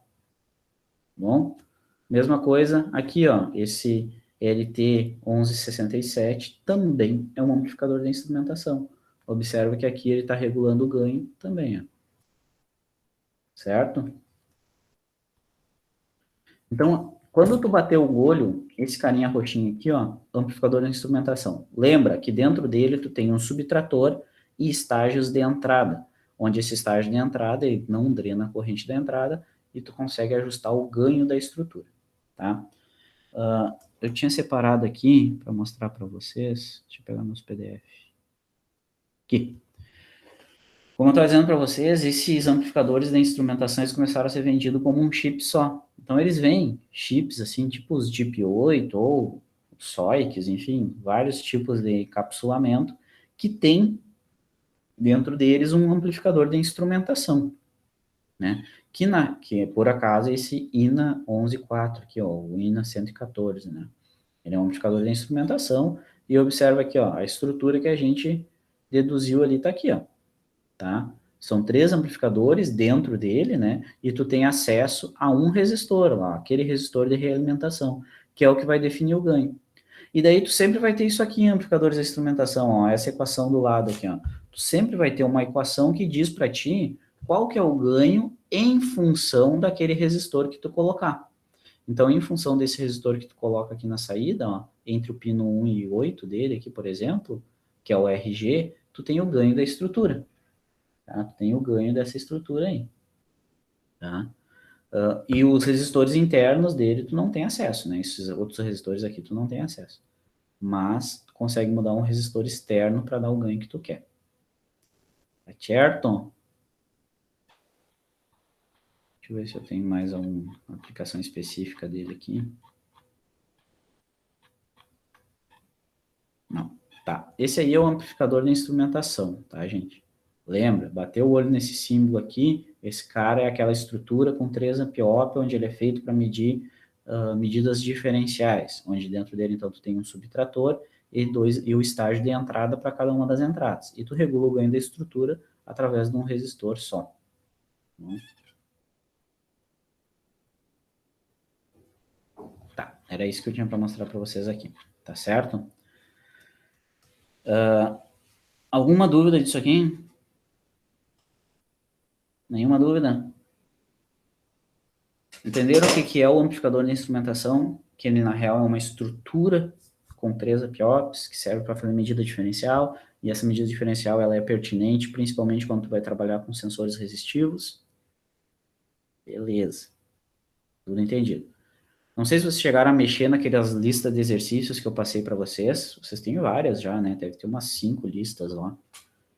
Bom? Mesma coisa aqui, ó, esse LT1167 também é um amplificador de instrumentação. Observa que aqui ele está regulando o ganho também, ó. Certo? Então, quando tu bater o olho, esse carinha roxinho aqui, ó, amplificador de instrumentação. Lembra que dentro dele tu tem um subtrator e estágios de entrada, onde esse estágio de entrada ele não drena a corrente da entrada e tu consegue ajustar o ganho da estrutura, tá? Eu tinha separado aqui para mostrar para vocês, deixa eu pegar meus PDF. Aqui. Como eu estava dizendo para vocês, esses amplificadores de instrumentação eles começaram a ser vendidos como um chip só. Então, eles vêm chips, assim, tipo os DIP-8 ou SOICs, enfim, vários tipos de encapsulamento que tem dentro deles um amplificador de instrumentação, né? Que por acaso é esse INA 11.4 aqui, ó, o INA 114, né? Ele é um amplificador de instrumentação e observa aqui, ó, a estrutura que a gente deduziu ali está aqui, ó, tá? São 3 amplificadores dentro dele, né? E tu tem acesso a um resistor lá, aquele resistor de realimentação, que é o que vai definir o ganho. E daí tu sempre vai ter isso aqui em amplificadores de instrumentação, ó, essa equação do lado aqui, ó. Tu sempre vai ter uma equação que diz para ti qual que é o ganho em função daquele resistor que tu colocar. Então, em função desse resistor que tu coloca aqui na saída, ó, entre o pino 1 e 8 dele aqui, por exemplo, que é o RG, tu tem o ganho da estrutura. Tá? Tu tem o ganho dessa estrutura aí. Tá? E os resistores internos dele tu não tem acesso, né? Esses outros resistores aqui tu não tem acesso. Mas tu consegue mudar um resistor externo para dar o ganho que tu quer. Tá certo? Deixa eu ver se eu tenho mais alguma aplicação específica dele aqui. Não. Tá. Esse aí é o amplificador de instrumentação, tá, gente? Lembra? Bateu o olho nesse símbolo aqui. Esse cara é aquela estrutura com 3 amp-op, onde ele é feito para medir medidas diferenciais, onde dentro dele, então, tu tem um subtrator e o estágio de entrada para cada uma das entradas. E tu regula o ganho da estrutura através de um resistor só. Tá, era isso que eu tinha para mostrar para vocês aqui, tá certo? Alguma dúvida disso aqui? Nenhuma dúvida? Entenderam o que é o amplificador de instrumentação? Que ele, na real, é uma estrutura com 3 APOPs que serve para fazer medida diferencial, e essa medida diferencial ela é pertinente, principalmente quando tu vai trabalhar com sensores resistivos. Beleza, tudo entendido. Não sei se vocês chegaram a mexer naquelas listas de exercícios que eu passei para vocês. Vocês têm várias já, né? Deve ter umas 5 listas lá.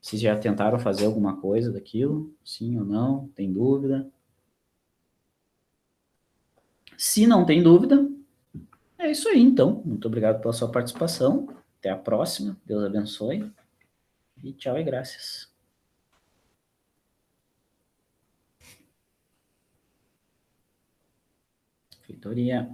Vocês já tentaram fazer alguma coisa daquilo? Sim ou não? Tem dúvida? Se não tem dúvida, é isso aí, então. Muito obrigado pela sua participação. Até a próxima. Deus abençoe. E tchau e graças. Feitoria.